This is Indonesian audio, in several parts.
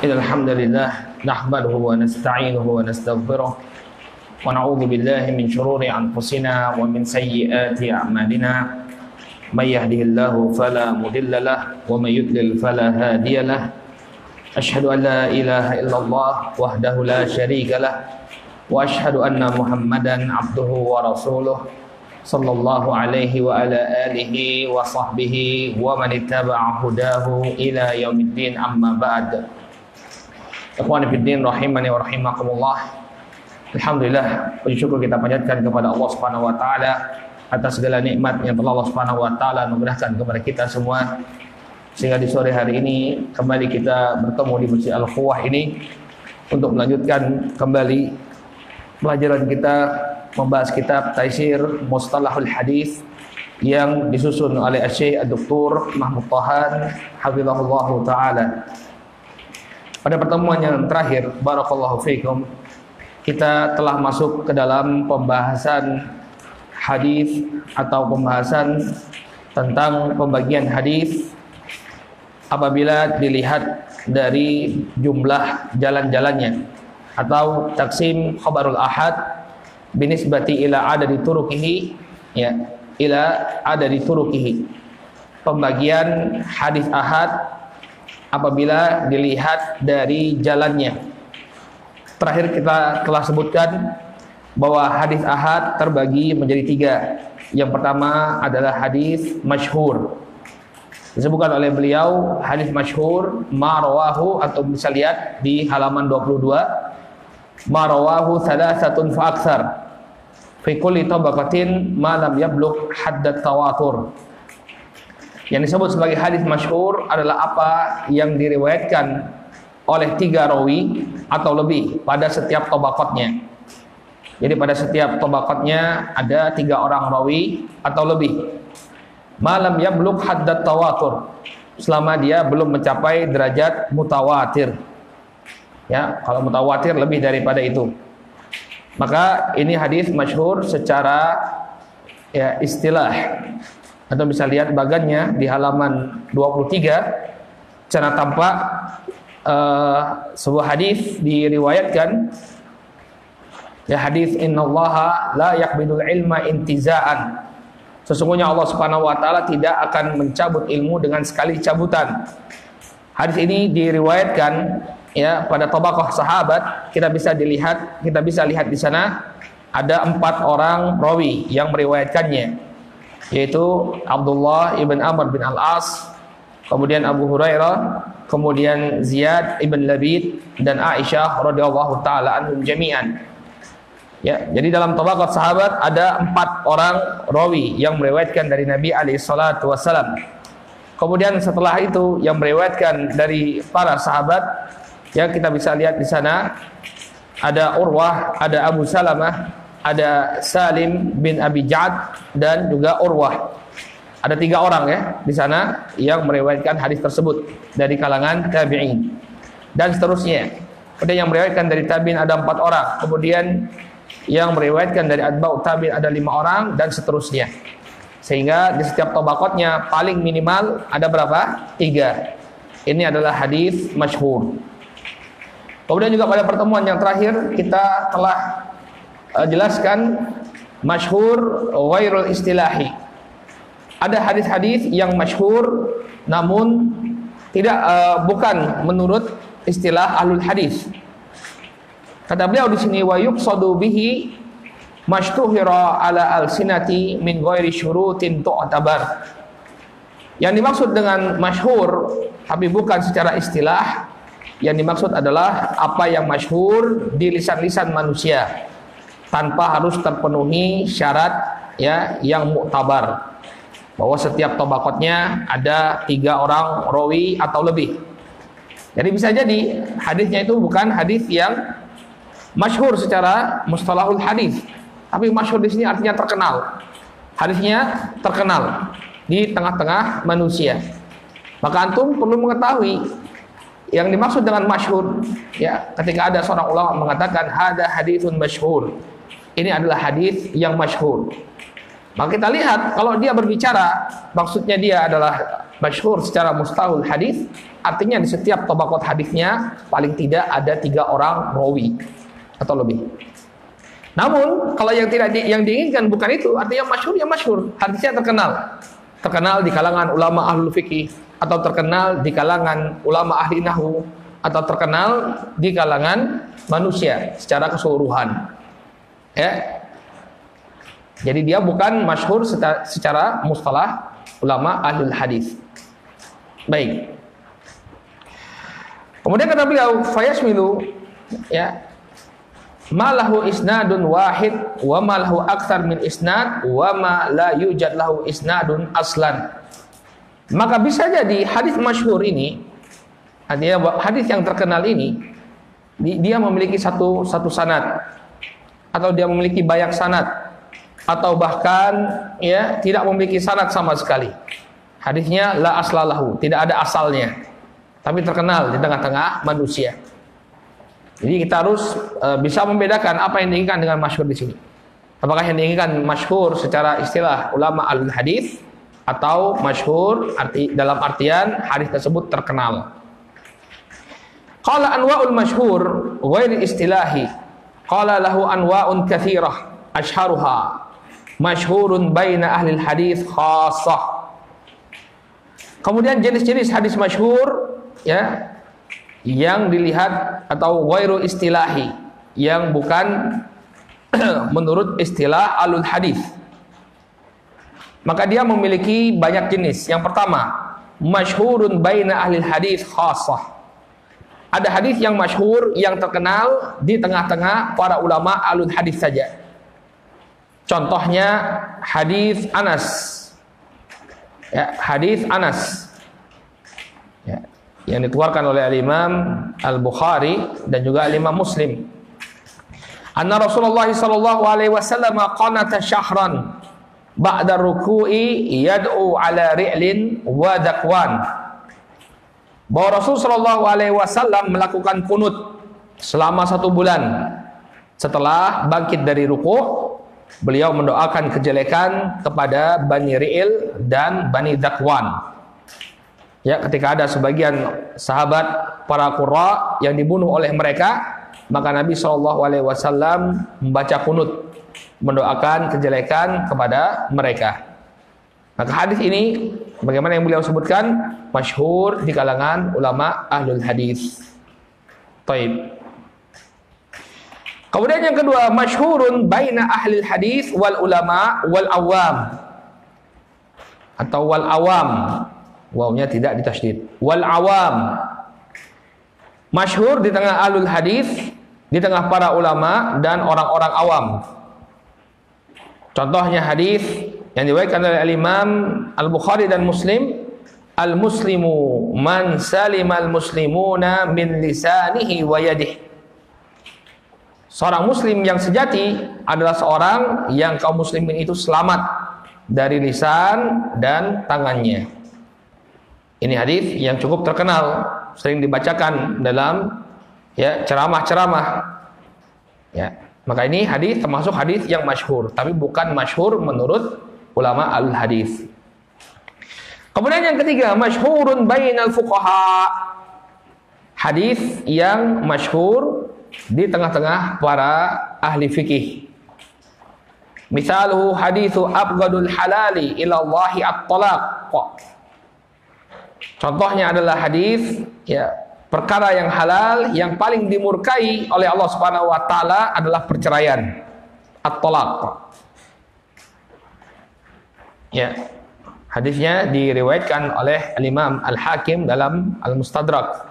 Innal hamdalillah nahmaduhu wa nasta'inuhu wa nastaghfiruh wa na'udzu billahi min shururi anfusina wa min sayyiati a'malina may yahdihillahu fala mudilla lahu wa may yudlil fala hadiya lahu asyhadu an la ilaha illallah wahdahu la syarika lahu wa asyhadu anna Muhammadan abduhu wa rasuluh sallallahu alaihi wa ala alihi wa sahbihi wa man ittaba'a hudahu ila yaumiddin amma ba'd. Ikhwani fiddin rahimani wa rahimakumullah. Alhamdulillah, puji syukur kita panjatkan kepada Allah Subhanahu wa taala atas segala nikmat yang telah Allah Subhanahu wa taala memberikan kepada kita semua, sehingga di sore hari ini kembali kita bertemu di Masjid Al-Quwah ini untuk melanjutkan kembali pelajaran kita membahas kitab Taisir Mustalahul Hadis yang disusun oleh Syekh Dr. Mahmud Tahan hafizahullahu taala. Pada pertemuan yang terakhir, barakallahu fiikum, kita telah masuk ke dalam pembahasan hadis atau pembahasan tentang pembagian hadis apabila dilihat dari jumlah jalan-jalannya, atau taksim khabarul ahad binisbati ila adadi turuqihi, ya, ila adadi turuqihi. Pembagian hadis ahad apabila dilihat dari jalannya. Terakhir kita telah sebutkan bahwa hadis ahad terbagi menjadi tiga. Yang pertama adalah hadis masyhur. Disebutkan oleh beliau hadis masyhur ma rawahu, atau bisa lihat di halaman 22, ma rawahu thalathatun fa aktsar fi kulli tabaqatin ma lam yablugh haddat tawatur. Yang disebut sebagai hadis masyhur adalah apa yang diriwayatkan oleh 3 rawi atau lebih pada setiap tabaqatnya. Jadi pada setiap tabaqatnya ada 3 orang rawi atau lebih. Malam yablugh haddat tawatur, selama dia belum mencapai derajat mutawatir. Ya, kalau mutawatir lebih daripada itu. Maka ini hadis masyhur secara istilah. Atau bisa lihat bagannya di halaman 23. Cara tampak sebuah hadis diriwayatkan, hadis innallaha la yaqbidul ilma intiza'an. Sesungguhnya Allah Subhanahu wa taala tidak akan mencabut ilmu dengan sekali cabutan. Hadis ini diriwayatkan pada tabaqah sahabat. Kita bisa lihat di sana ada 4 orang rawi yang meriwayatkannya, yaitu Abdullah ibn Amr bin Al-As, kemudian Abu Hurairah, kemudian Ziyad ibn Labid, dan Aisyah radhiyallahu taala anhum jami'an. Ya, jadi dalam tabaqat sahabat ada 4 orang rawi yang meriwayatkan dari Nabi alaihi salatu wasallam. Kemudian setelah itu yang meriwayatkan dari para sahabat, kita bisa lihat di sana ada Urwah, ada Abu Salamah, ada Salim bin Abi Ja'ad, dan juga Urwah. Ada 3 orang di sana yang meriwayatkan hadis tersebut dari kalangan tabi'in, dan seterusnya. Kemudian yang meriwayatkan dari tabi'in ada 4 orang. Kemudian yang meriwayatkan dari atba'ut tabi'in ada 5 orang, dan seterusnya. Sehingga di setiap tabaqatnya paling minimal ada berapa? 3. Ini adalah hadis masyhur. Kemudian juga pada pertemuan yang terakhir kita telah jelaskan masyhur ghairul istilahi. Ada hadis-hadis yang masyhur namun bukan menurut istilah ahlul hadis. Kata beliau di sini, wa yuqsadu bihi mashtuhira ala alsinati min ghairi syurutin tu'tabar. Yang dimaksud dengan masyhur tapi bukan secara istilah, yang dimaksud adalah apa yang masyhur di lisan-lisan manusia, tanpa harus terpenuhi syarat yang muktabar, bahwa setiap tabaqatnya ada 3 orang rawi atau lebih. Jadi bisa jadi hadisnya itu bukan hadis yang masyhur secara mustalahul hadis, tapi masyhur di sini artinya terkenal. Hadisnya terkenal di tengah-tengah manusia. Maka antum perlu mengetahui yang dimaksud dengan masyhur. Ketika ada seorang ulama mengatakan hada haditsun masyhur, ini adalah hadis yang masyhur. Maka kita lihat kalau dia berbicara maksudnya dia adalah masyhur secara mustalahul hadis, artinya di setiap tabaqat hadisnya paling tidak ada 3 orang rawi atau lebih. Namun kalau yang yang diinginkan bukan itu, artinya masyhur ya masyhur, hadisnya terkenal di kalangan ulama ahlul fikih, atau terkenal di kalangan ulama ahli nahwu, atau terkenal di kalangan manusia secara keseluruhan. Ya. Jadi dia bukan masyhur secara mustalah ulama ahlul hadis. Baik. Kemudian kata beliau, fayasmilu ya ma lahu isnadun wahid wa ma lahu aktsar min isnad wa ma la yujad lahu isnadun aslan. Maka bisa jadi hadis masyhur ini, artinya hadis yang terkenal ini, dia memiliki satu sanad, atau dia memiliki banyak sanad, atau bahkan ya tidak memiliki sanad sama sekali. Hadisnya la aslalahu, tidak ada asalnya, tapi terkenal di tengah-tengah manusia. Jadi kita harus bisa membedakan apa yang diinginkan dengan masyhur di sini. Apakah yang diinginkan masyhur secara istilah ulama al-hadis, atau masyhur dalam artian hadis tersebut terkenal. Qala anwa'ul masyhur ghairi istilahi. Qala lahu anwa'un katsirah ashharuha masyhurun baina ahli hadis khassah. Kemudian jenis-jenis hadis masyhur ya yang dilihat atau ghairu istilahi, yang bukan menurut istilah alul hadis. Maka dia memiliki banyak jenis. Yang pertama, masyhurun baina ahli hadis khassah. Ada hadis yang masyhur, yang terkenal di tengah-tengah para ulama alul hadis saja. Contohnya hadis Anas. Ya, hadis Anas. Ya, yang dikeluarkan oleh Imam Al-Bukhari dan juga Imam Muslim. Anna Rasulullah sallallahu alaihi wasallam qanata syahran ba'da ruku'i yad'u ala ri'lin wa dakwan. Bahwa Rasul sallallahu alaihi wasallam melakukan kunut selama 1 bulan setelah bangkit dari ruku'. Beliau mendoakan kejelekan kepada Bani Ri'il dan Bani Dakwan. Ya, ketika ada sebagian sahabat para qurra yang dibunuh oleh mereka, maka Nabi SAW membaca kunut, mendoakan kejelekan kepada mereka. Maka hadis ini, bagaimana yang beliau sebutkan, masyhur di kalangan ulama ahlul hadis. Taib. Kemudian yang kedua, masyhurun baina ahli hadis wal ulama wal awam, atau wal awam, wawnya tidak ditasydid, wal awam. Masyhur di tengah ahlul hadis, di tengah para ulama dan orang-orang awam. Contohnya hadis yang diriwayatkan oleh Imam Al-Bukhari dan Muslim, al-muslimu man salimal muslimuna min lisanihi wa yadihi. Seorang muslim yang sejati adalah seorang yang kaum muslimin itu selamat dari lisan dan tangannya. Ini hadis yang cukup terkenal, sering dibacakan dalam ya ceramah-ceramah. Ya, maka ini hadis termasuk hadis yang masyhur, tapi bukan masyhur menurut ulama al-hadis. Kemudian yang ketiga, masyhurun bainal fuqaha. Hadis yang masyhur di tengah-tengah para ahli fikih. Misaluhu hadithu abghadul halali ila Allahi at-talaq. Contohnya adalah hadis ya, perkara yang halal yang paling dimurkai oleh Allah Subhanahu wa taala adalah perceraian, at-talaq. Ya. Hadisnya diriwayatkan oleh Imam Al-Hakim dalam Al-Mustadrak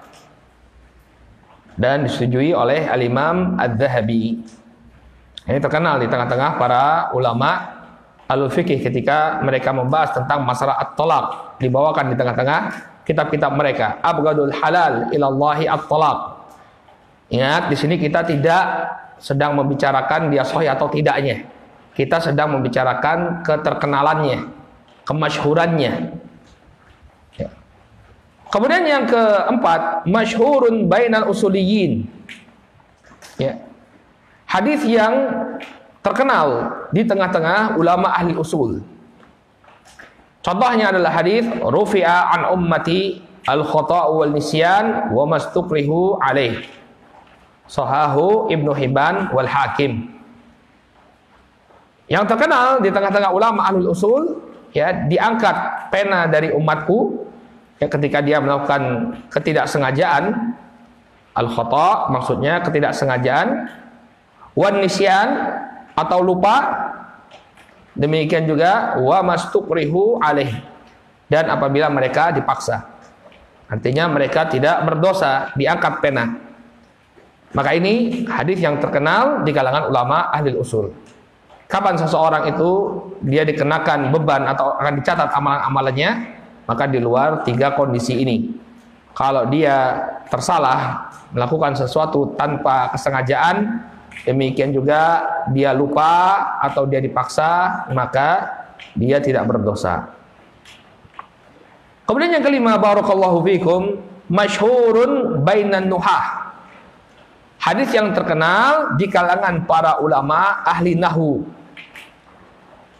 dan disetujui oleh Al-Imam Adz-Dzahabi. Ini terkenal di tengah-tengah para ulama al-fiqih ketika mereka membahas tentang masalah at-talaq, dibawakan di tengah-tengah kitab-kitab mereka. Abghadul halal ilallahi at-talaq. Ingat, di sini kita tidak sedang membicarakan dia sahih atau tidaknya. Kita sedang membicarakan keterkenalannya, kemasyhurannya. Kemudian yang keempat, masyhurun bainal usuliyin. Ya. Hadis yang terkenal di tengah-tengah ulama ahli usul. Contohnya adalah hadis rufi'a an ummati al-khata'u wal nisyan wa mastukrihu alaih. Sahahu Ibnu Hibban wal Hakim. Yang terkenal di tengah-tengah ulama ahli usul, ya, diangkat pena dari umatku ya ketika dia melakukan ketidaksengajaan, al-khata' maksudnya ketidaksengajaan, wan nisyan atau lupa, demikian juga wa mastukrihu alaih, dan apabila mereka dipaksa, artinya mereka tidak berdosa, diangkat pena. Maka ini hadis yang terkenal di kalangan ulama ahli usul. Kapan seseorang itu dia dikenakan beban atau akan dicatat amalan-amalannya? Maka di luar 3 kondisi ini. Kalau dia tersalah melakukan sesuatu tanpa kesengajaan, demikian juga dia lupa atau dia dipaksa, maka dia tidak berdosa. Kemudian yang kelima, barakallahu fikum, masyhurun bainan nuhah. Hadis yang terkenal di kalangan para ulama ahli nahwu.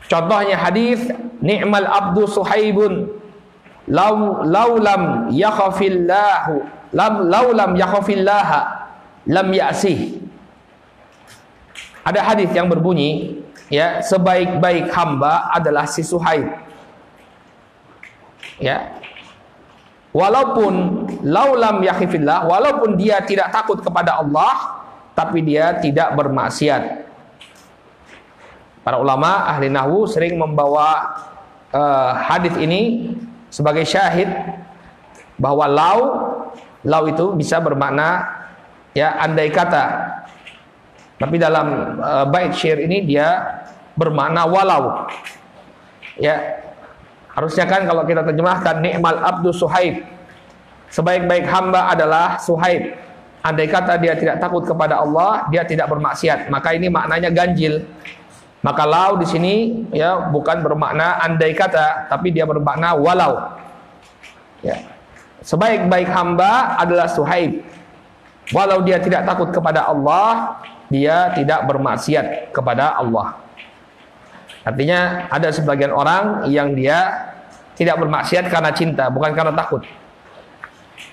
Contohnya hadis ni'mal abdu suhaibun laulam yakhafillahu laulam yakhafillaha lam ya'sih. Ada hadis yang berbunyi, ya, sebaik-baik hamba adalah si Suhaib. Ya. Walaupun laulam yakhifillah, walaupun dia tidak takut kepada Allah, tapi dia tidak bermaksiat. Para ulama ahli nahwu sering membawa hadis ini sebagai syahid bahwa lau itu bisa bermakna, ya, andai kata. Tapi dalam bait syair ini dia bermakna walau. Ya. Harusnya kan kalau kita terjemahkan ni'mal abdu Suhaib, sebaik-baik hamba adalah Suhaib. Andai kata dia tidak takut kepada Allah, dia tidak bermaksiat, maka ini maknanya ganjil. Maka lau di sini, ya, bukan bermakna andai kata, tapi dia bermakna walau. Ya. Sebaik-baik hamba adalah Suhaib. Walau dia tidak takut kepada Allah, dia tidak bermaksiat kepada Allah. Artinya ada sebagian orang yang dia tidak bermaksiat karena cinta, bukan karena takut.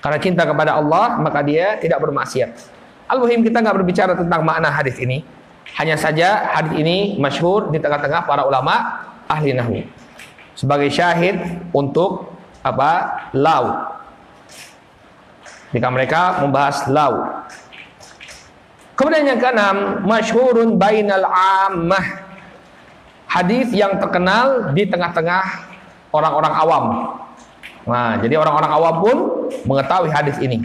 Karena cinta kepada Allah, maka dia tidak bermaksiat. Al-muhim, kita nggak berbicara tentang makna hadis ini. Hanya saja hadis ini masyhur di tengah-tengah para ulama ahli nahwu sebagai syahid untuk apa? Lau. Jika mereka membahas lau. Kemudian yang keenam, masyhurun bainal ammah. Hadis yang terkenal di tengah-tengah orang-orang awam. Nah, jadi orang-orang awam pun mengetahui hadis ini.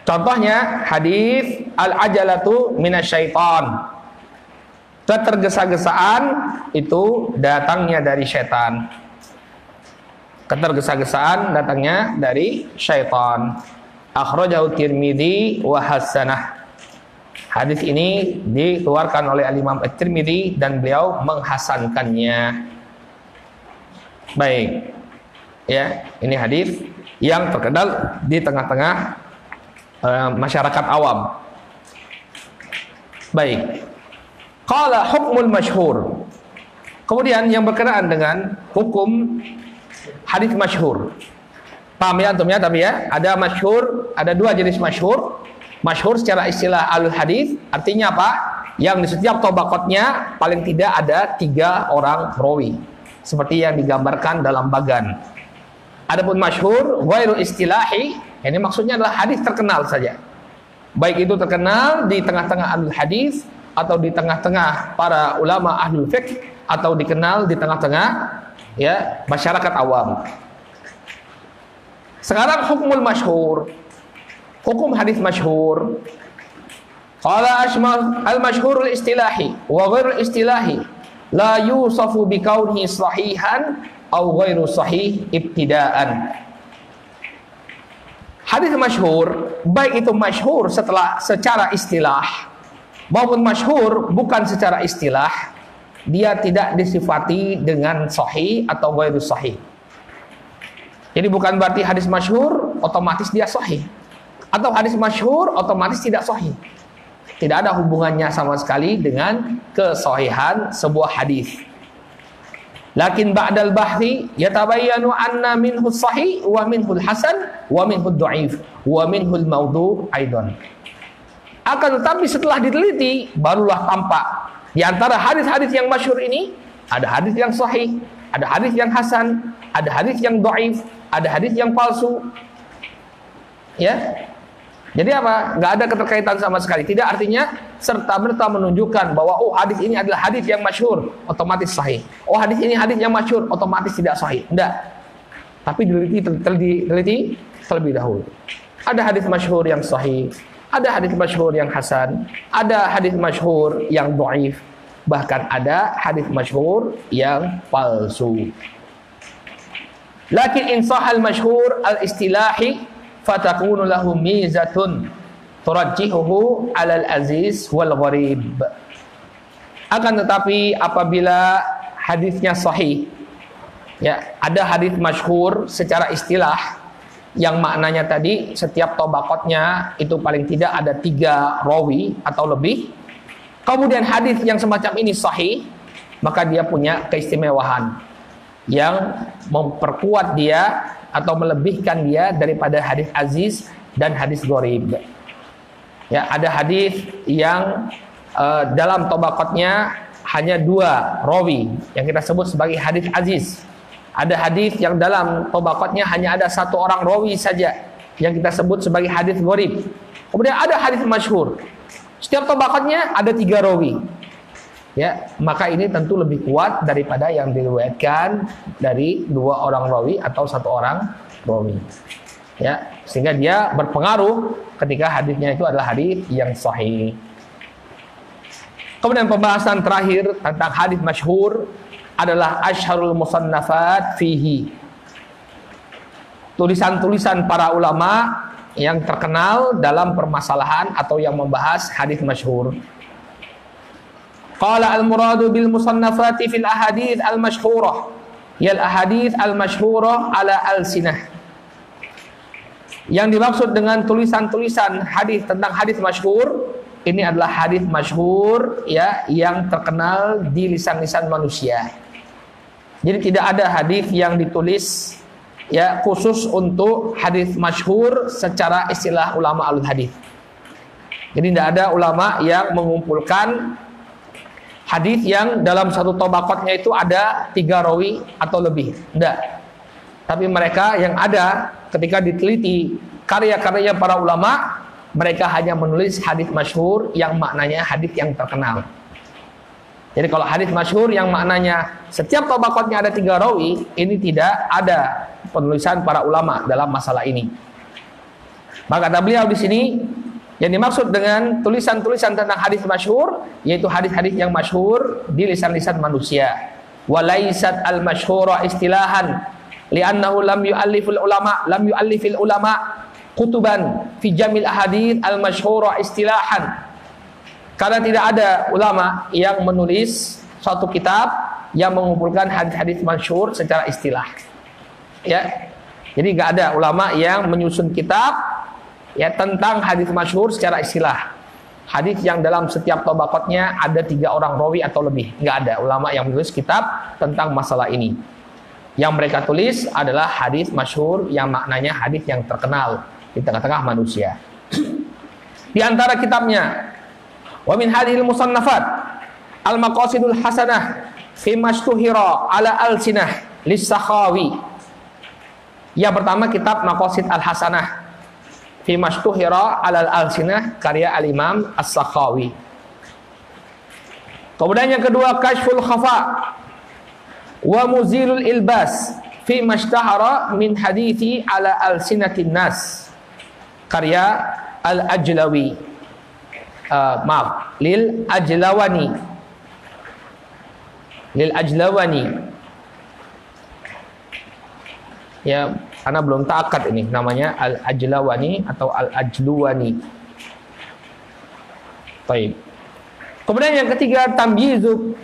Contohnya hadis al-ajalatu minasyaiton. Ketergesa-gesaan itu datangnya dari syaitan. Ketergesa-gesaan datangnya dari syaitan. Akhrajahu Tirmidzi wa hasanah. Hadis ini dikeluarkan oleh Al-Imam At-Tirmidzi dan beliau menghasankannya. Baik. Ya, ini hadis yang terkenal di tengah-tengah masyarakat awam. Baik. Qala hukmul masyhur. Kemudian yang berkenaan dengan hukum hadis masyhur. Paham ya antum ya, tapi ya, ada masyhur, ada 2 jenis masyhur. Masyhur secara istilah al-hadis artinya apa? Yang di setiap tabaqatnya paling tidak ada 3 orang rawi, seperti yang digambarkan dalam bagan. Adapun masyhur ghairu istilahi, ini maksudnya adalah hadis terkenal saja. Baik itu terkenal di tengah-tengah ahlul hadis atau di tengah-tengah para ulama ahlul fiqh atau dikenal di tengah-tengah, ya, masyarakat awam. Sekarang hukmul masyhur. Hukum hadis masyhur. Qala al-masyhurul istilahi wa ghairul istilahi la yusafu bi kaunihi sahihan aw ghairu sahih ibtidaan. Hadis masyhur, baik itu masyhur secara istilah maupun masyhur bukan secara istilah, dia tidak disifati dengan sahih atau ghairu sahih. Jadi bukan berarti hadis masyhur otomatis dia sahih, atau hadis masyhur otomatis tidak sahih. Tidak ada hubungannya sama sekali dengan kesahihan sebuah hadis. Lakin ba'dal bahthi yatabayyanu anna minhu sahih wa minhu hasan wa minhu dhaif wa minhu maudhu aidan. Akan tetapi setelah diteliti barulah tampak di antara hadis-hadis yang masyhur ini ada hadis yang sahih, ada hadis yang hasan, ada hadis yang dhaif, ada hadis yang palsu. Ya. Jadi apa? Nggak ada keterkaitan sama sekali. Tidak artinya serta-merta menunjukkan bahwa oh hadis ini adalah hadis yang masyhur, otomatis sahih. Oh hadis ini hadis yang masyhur, otomatis tidak sahih. Enggak. Tapi diteliti terlebih dahulu. Ada hadis masyhur yang sahih, ada hadis masyhur yang hasan, ada hadis masyhur yang dhaif, bahkan ada hadis masyhur yang palsu. Lakin in sahal masyhur al-istilahi fatakunu lahu mizatun turajjihuhu 'alal aziz wal gharib. Akan tetapi apabila hadisnya sahih, ya, ada hadis masyhur secara istilah yang maknanya tadi setiap tabaqatnya itu paling tidak ada 3 rawi atau lebih. Kemudian hadis yang semacam ini sahih, maka dia punya keistimewaan yang memperkuat dia atau melebihkan dia daripada hadis aziz dan hadis gharib. Ya, ada hadis yang dalam tabaqatnya hanya 2 rawi yang kita sebut sebagai hadis aziz. Ada hadis yang dalam tabaqatnya hanya ada 1 orang rawi saja yang kita sebut sebagai hadis gharib. Kemudian ada hadis masyhur. Setiap tabaqatnya ada 3 rawi. Ya, maka ini tentu lebih kuat daripada yang diriwayatkan dari 2 orang rawi atau 1 orang rawi. Ya, sehingga dia berpengaruh ketika hadisnya itu adalah hadis yang sahih. Kemudian pembahasan terakhir tentang hadis masyhur adalah asyharul musannafat fihi. Tulisan-tulisan para ulama yang terkenal dalam permasalahan atau yang membahas hadis masyhur. Qala al-muradu bil musannafati fil ahadits al-masyhurah yal ahadits al-masyhurah ala al-sinah. Yang dimaksud dengan tulisan-tulisan hadis tentang hadis masyhur ini adalah hadis masyhur ya yang terkenal di lisan-lisan manusia. Jadi tidak ada hadis yang ditulis ya khusus untuk hadis masyhur secara istilah ulama alul hadis. Jadi tidak ada ulama yang mengumpulkan hadis yang dalam satu tabaqatnya itu ada 3 rawi atau lebih. Tidak. Tapi mereka yang ada ketika diteliti karya-karyanya para ulama, mereka hanya menulis hadis masyhur yang maknanya hadis yang terkenal. Jadi kalau hadis masyhur yang maknanya setiap tabaqatnya ada 3 rawi, ini tidak ada penulisan para ulama dalam masalah ini. Maka kata beliau di sini, yang dimaksud dengan tulisan-tulisan tentang hadis masyhur yaitu hadis-hadis yang masyhur di lisan-lisan manusia. Walaisat al-masyhura istilahan li'annahu lam yu'allifil ulama kutuban fi jamil ahadits al-masyhura istilahan. Karena tidak ada ulama yang menulis suatu kitab yang mengumpulkan hadis-hadis masyhur secara istilah. Ya. Jadi enggak ada ulama yang menyusun kitab ya tentang hadis masyhur secara istilah. Hadis yang dalam setiap tabaqatnya ada 3 orang rawi atau lebih. Enggak ada ulama yang menulis kitab tentang masalah ini. Yang mereka tulis adalah hadis masyhur yang maknanya hadis yang terkenal di tengah-tengah manusia. Di antara kitabnya wa min hadhil musannafat al-maqasidul hasanah fi mashtuhira ala al-sinah lis-Sakhawi. Yang pertama kitab Maqasid al-Hasanah fi mashtuhira alal al-sinah karya al-Imam As-Sakhawi. Kemudian yang kedua Kashful Khafa wa Muzilul Ilbas fi mashtahara min hadithi ala al-sinatin nas karya al-Ajlawi. Lil Ajlawani. Ya, karena belum ta'akkad ini namanya Al-Ajlawani atau Al-Ajluwani. Baik. Kemudian yang ketiga tamyizu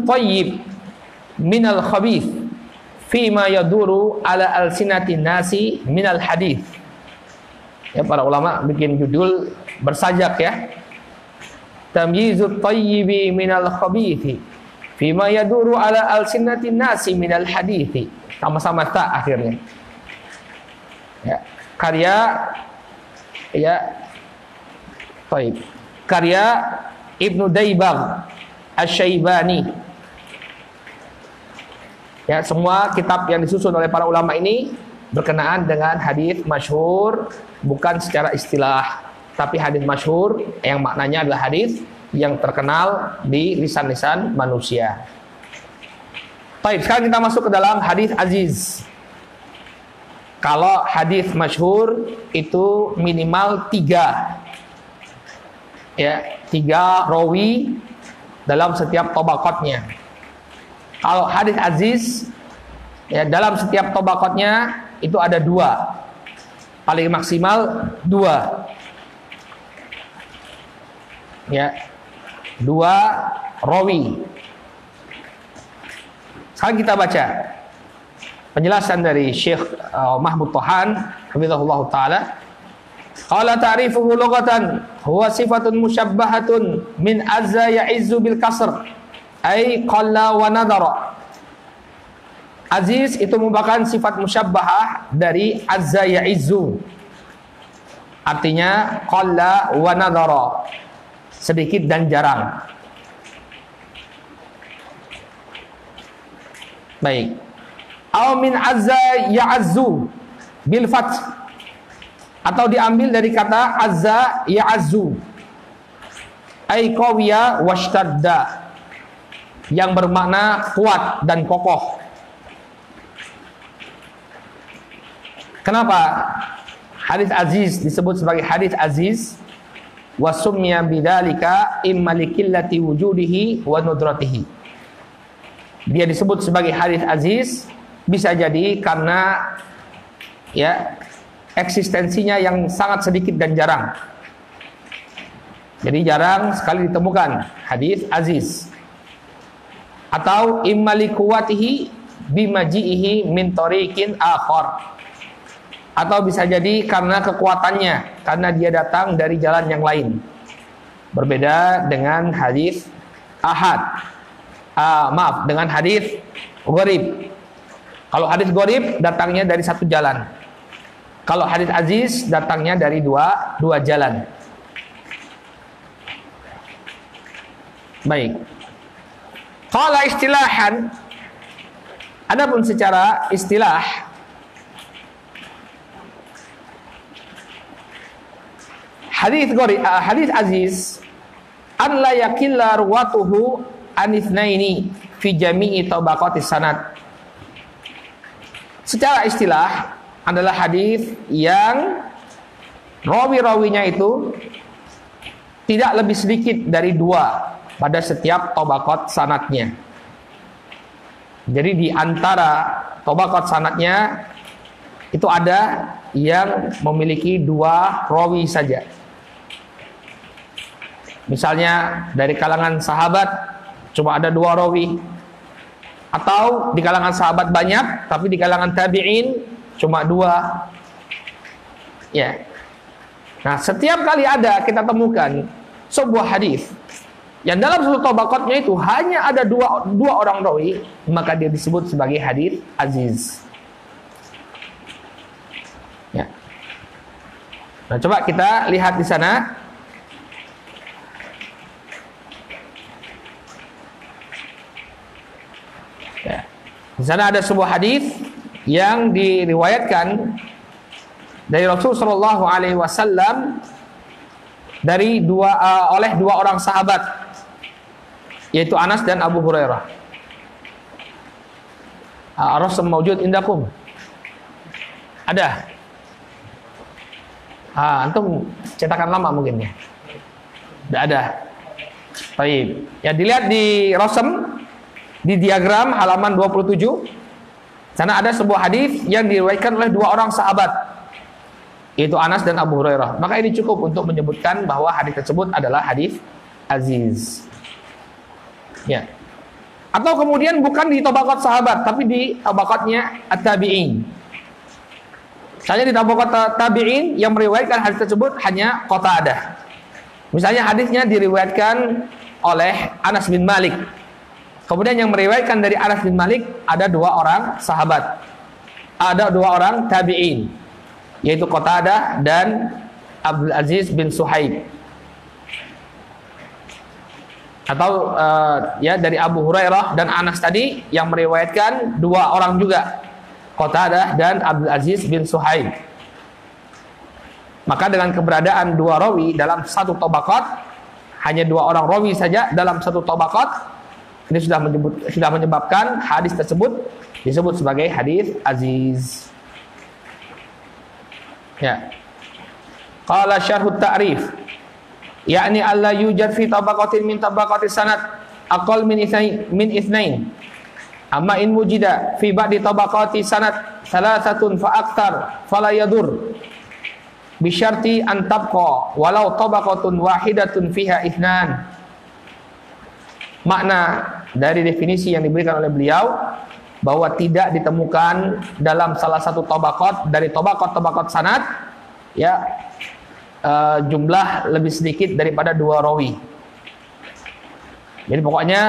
thayyib minal khabith fi ma yaduru ala alsinatin nasi minal hadith. Ya, para ulama bikin judul bersajak ya. Tamyizut thayyibi minal khabithi fima yaduru ala alsinatin nasi minal hadithi. Sama-sama tak akhirnya. Ya, karya ya baik. Karya Ibnu Daibagh Asy-Syaibani. Ya, semua kitab yang disusun oleh para ulama ini berkenaan dengan hadis masyhur, bukan secara istilah, tapi hadis masyhur yang maknanya adalah hadis yang terkenal di lisan-lisan manusia. Baik, sekarang kita masuk ke dalam hadis aziz. Kalau hadis masyhur itu minimal 3, ya, 3 rawi dalam setiap tabaqatnya. Kalau hadis aziz, ya, dalam setiap tabaqatnya itu ada 2, paling maksimal 2, ya, 2 rawi. Sekarang kita baca penjelasan dari Syekh Mahmud Tohan hafizahullah taala. Qala ta'rifuhu lughatan huwa sifatun musyabbahatun min azza ya'izzu bil kasr ay qalla wa nadara. Aziz itu merupakan sifat musyabbahah dari azza ya'izzu, artinya qalla wa nadara, sedikit dan jarang. Baik. Aw min azza ya'azzu bil fath, atau diambil dari kata azza ya'azzu ay qawiya washtadda, yang bermakna kuat dan kokoh. Kenapa hadis aziz disebut sebagai hadis aziz? Wa summiya bidzalika imma likillati wujudihi wa nudratihi. Dia disebut sebagai hadis aziz bisa jadi karena ya eksistensinya yang sangat sedikit dan jarang. Jadi jarang sekali ditemukan hadis aziz. Atau imma liquwatihi bimaji'ihi min tariqin akhar. Atau bisa jadi karena kekuatannya, karena dia datang dari jalan yang lain. Berbeda dengan hadis ahad. Dengan hadis gharib. Kalau hadis gharib datangnya dari satu jalan. Kalau hadis aziz datangnya dari dua jalan. Baik. Qala istilahan, adapun secara istilah, hadis aziz an la yakilla ruwatuhu anithnaini fi jami'i tabaqatis sanad. Secara istilah adalah hadis yang rawi-rawinya itu tidak lebih sedikit dari 2 pada setiap tabaqat sanadnya. Jadi di antara tabaqat sanadnya itu ada yang memiliki 2 rawi saja. Misalnya dari kalangan sahabat cuma ada 2 rawi, atau di kalangan sahabat banyak tapi di kalangan tabi'in cuma 2. Ya. Nah, setiap kali ada kita temukan sebuah hadis yang dalam satu tabaqatnya itu hanya ada dua orang rawi, maka dia disebut sebagai hadis aziz. Ya. Nah, coba kita lihat di sana. Ya. Di sana ada sebuah hadis yang diriwayatkan dari Rasul Shallallahu Alaihi Wasallam oleh 2 orang sahabat, yaitu Anas dan Abu Hurairah. Rasul mawjud indakum? Ada? Antum cetakan lama mungkin ya? Tidak ada. Baik. Ya, dilihat di Rasem, di diagram halaman 27. Sana ada sebuah hadis yang diriwayatkan oleh 2 orang sahabat, yaitu Anas dan Abu Hurairah. Maka ini cukup untuk menyebutkan bahwa hadis tersebut adalah hadis aziz. Ya. Atau kemudian bukan di tabaqat sahabat, tapi di tabaqatnya at-tabi'in. Misalnya di tabaqat tabi'in yang meriwayatkan hadis tersebut hanya Qatadah. Misalnya hadisnya diriwayatkan oleh Anas bin Malik. Kemudian yang meriwayatkan dari Anas bin Malik ada 2 orang sahabat. Ada 2 orang tabi'in, yaitu Qatadah dan Abdul Aziz bin Suhaib. Atau ya dari Abu Hurairah dan Anas tadi yang meriwayatkan 2 orang juga, Qatadah dan Abdul Aziz bin Suhaib. Maka dengan keberadaan 2 rawi dalam satu tabaqat, hanya 2 orang rawi saja dalam satu tabaqat, ini sudah menyebabkan hadis tersebut disebut sebagai hadis aziz. Ya. Qala syarhut ta'rif, yakni alla yujad fi tabaqatin min tabaqatis sanad aqall min itsnain. Amma in wujida fi ba'di tabaqati sanad thalathatun fa akthar fala yadur bi syarti an tabqa walau tabaqatun wahidatun fiha itsnan. Makna dari definisi yang diberikan oleh beliau bahwa tidak ditemukan dalam salah satu tabaqat dari tabaqat sanad ya jumlah lebih sedikit daripada 2 rawi. Jadi pokoknya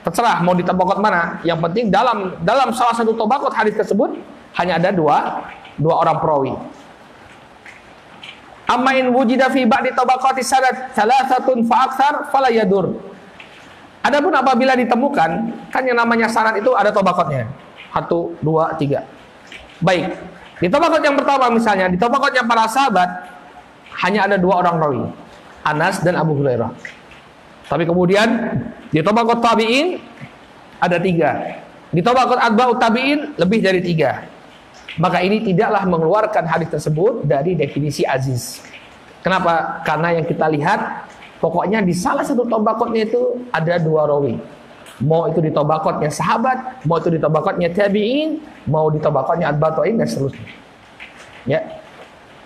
terserah mau di tabaqat mana, yang penting dalam salah satu tabaqat hadis tersebut hanya ada dua orang perawi. Amma in wujida fi ba'di tabaqati sanad thalathatun fa aktsar fala yadur. Adapun apabila ditemukan, kan yang namanya sanad itu ada tabaqatnya. 1 2 3. Baik. Di tabaqat yang pertama misalnya, di tabaqatnya para sahabat hanya ada 2 orang rawi, Anas dan Abu Hurairah. Tapi kemudian di tabaqat tabi'in ada 3. Di tabaqat atba'ut tabi'in lebih dari 3. Maka ini tidaklah mengeluarkan hadis tersebut dari definisi aziz. Kenapa? Karena yang kita lihat pokoknya di salah satu tabaqatnya itu ada 2 rawi. Mau itu di tabaqatnya sahabat, mau itu di tabaqatnya tabi'in, mau di tabaqatnya atba'ut tabi'in dan seterusnya. Ya.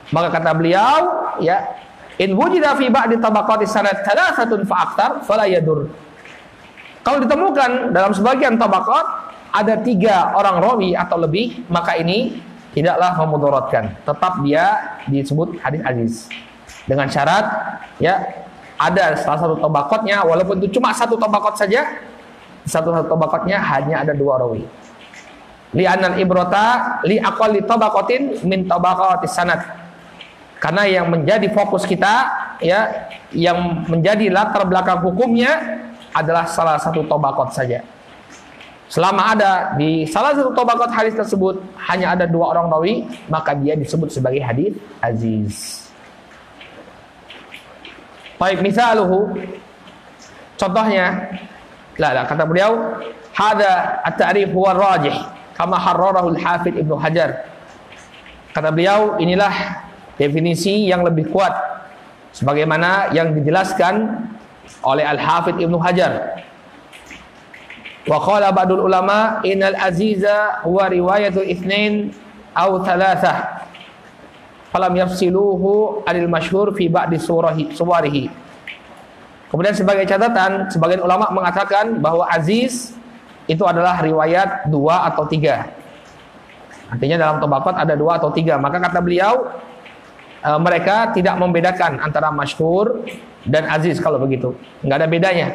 Maka kata beliau, ya, in wujida fi ba'di tabaqati sanad thalathatun fa aktsar fala yadur. Kalau ditemukan dalam sebagian tabaqat ada 3 orang rawi atau lebih, maka ini tidaklah memudaratkan. Tetap dia disebut hadis aziz. Dengan syarat ya ada salah satu tabaqatnya walaupun itu cuma satu tabaqat saja, satu tabaqatnya hanya ada 2 rawi. Li anal ibrata li aqalli tabaqatin min tabaqatis sanad. Karena yang menjadi fokus kita ya, yang menjadi latar belakang hukumnya adalah salah satu tabaqat saja. Selama ada di salah satu tabaqat hadis tersebut hanya ada 2 orang rawi, maka dia disebut sebagai hadis aziz. Baik, misaluhu, contohnya, kata beliau, hada at-ta'rif huwa rajih kama harrarahu al-Hafidz Ibnu Hajar. Kata beliau, inilah definisi yang lebih kuat sebagaimana yang dijelaskan oleh Al-Hafidz Ibnu Hajar. Wa qala ba'dul ulama innal aziza huwa riwayatu itsnain aw thalathah falam yafsiluhu anil masyhur fi ba'di suwarihi. Kemudian sebagai catatan, sebagian ulama mengatakan bahwa aziz itu adalah riwayat 2 atau 3. Artinya dalam tabaqat ada 2 atau 3. Maka kata beliau, mereka tidak membedakan antara masyhur dan aziz kalau begitu. Enggak ada bedanya.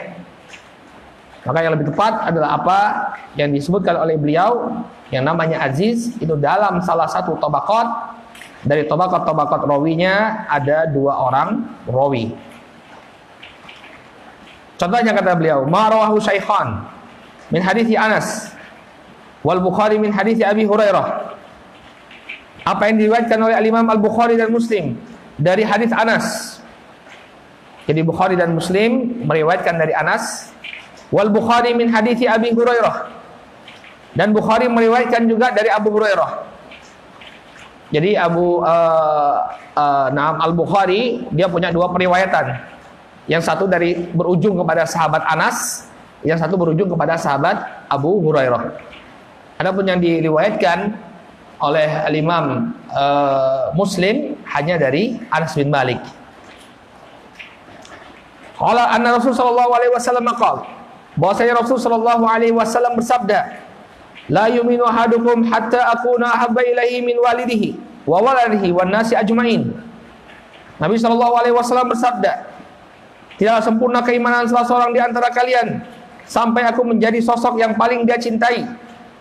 Maka yang lebih tepat adalah apa yang disebutkan oleh beliau, yang namanya aziz itu dalam salah satu tabaqat, dari tabaqat rawinya ada 2 orang rawi. Contohnya kata beliau, ma rawahu syaikhan min hadithi Anas wal Bukhari min hadithi Abi Hurairah. Apa yang diriwayatkan oleh Al-Imam Al-Bukhari dan Muslim dari hadis Anas. Jadi Bukhari dan Muslim meriwayatkan dari Anas, wal Bukhari min hadithi Abi Hurairah. Dan Bukhari meriwayatkan juga dari Abu Hurairah. Jadi Al-Bukhari dia punya 2 periwayatan. Yang satu berujung kepada sahabat Anas, yang satu berujung kepada sahabat Abu Hurairah. Adapun yang diriwayatkan oleh Al-Imam Muslim hanya dari Anas bin Malik. Qala anna Rasul sallallahu alaihi wasallam qala, bahwasanya Rasul sallallahu alaihi wasallam bersabda, la yu'minu ahadukum hatta akuna ahabba ilaihi min walidihi wa waladihi wan nasi ajmain. Nabi SAW bersabda, tidaklah sempurna keimanan salah seorang di antara kalian sampai aku menjadi sosok yang paling dia cintai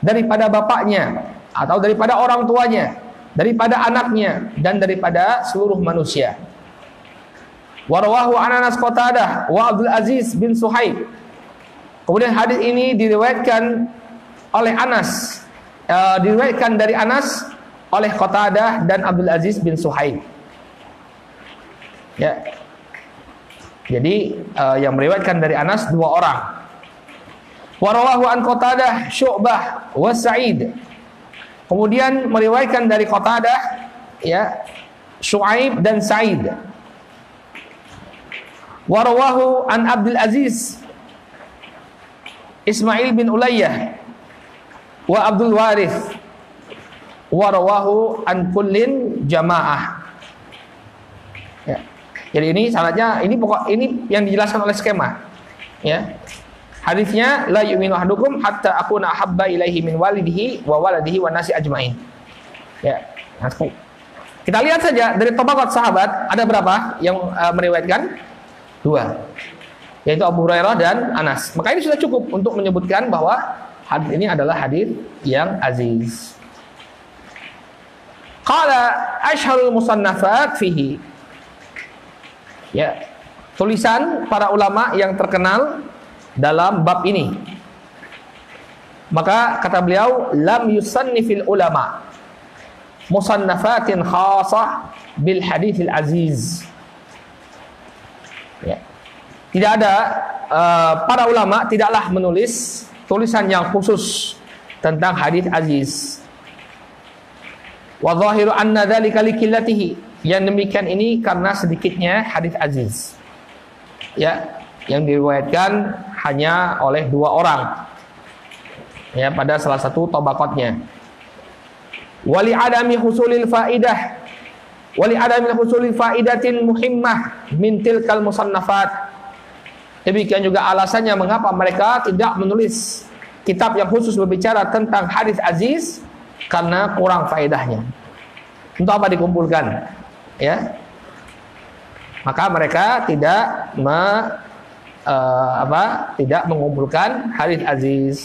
daripada bapaknya, atau daripada orang tuanya, daripada anaknya, dan daripada seluruh manusia. Warawahu Anas Qatadah wa Abdul Aziz bin Suhaib. Kemudian hadis ini diriwayatkan oleh Anas, diriwayatkan dari Anas oleh Qatadah dan Abdul Aziz bin Suhaib. Ya. Jadi yang meriwayatkan dari Anas dua orang. Warawahu an Qatadah Syu'bah wa Sa'id. Kemudian meriwayatkan dari Qatadah, ya, Syu'aib dan Sa'id. Warawahu an Abdul Aziz Ismail bin Ulayyah wa Abdul Warith. Warawahu an kullin jamaah. Ya. Jadi ini sanadnya, ini yang dijelaskan oleh skema. Ya. Hadisnya la yu'minu ahadukum hatta akuna ahabba ilaihi min walidihi wa waladihi wa nasi ajmain. Ya. Kita lihat saja dari tabaqat sahabat ada berapa yang meriwayatkan? Dua, yaitu Abu Hurairah dan Anas. Maka ini sudah cukup untuk menyebutkan bahwa hadis ini adalah hadis yang aziz. Qala asharul musannafat fihi. Ya, tulisan para ulama yang terkenal dalam bab ini. Maka kata beliau, lam yusannifil ulama musannafatin khasah bil hadithil aziz. Ya. Tidak ada para ulama tidaklah menulis tulisan yang khusus tentang hadis aziz. Wa dhahiru anna dzalika likillatihi. Yang demikian ini karena sedikitnya hadis aziz. Ya, yang diriwayatkan hanya oleh dua orang. Ya, pada salah satu tabaqatnya. Wali adami husulil faidah. Wali adami husulil faidatin muhimmah min tilkal musannafat. Demikian juga alasannya mengapa mereka tidak menulis kitab yang khusus berbicara tentang hadis aziz, karena kurang faedahnya. Untuk apa dikumpulkan? Ya. Maka mereka tidak tidak mengumpulkan hadis aziz.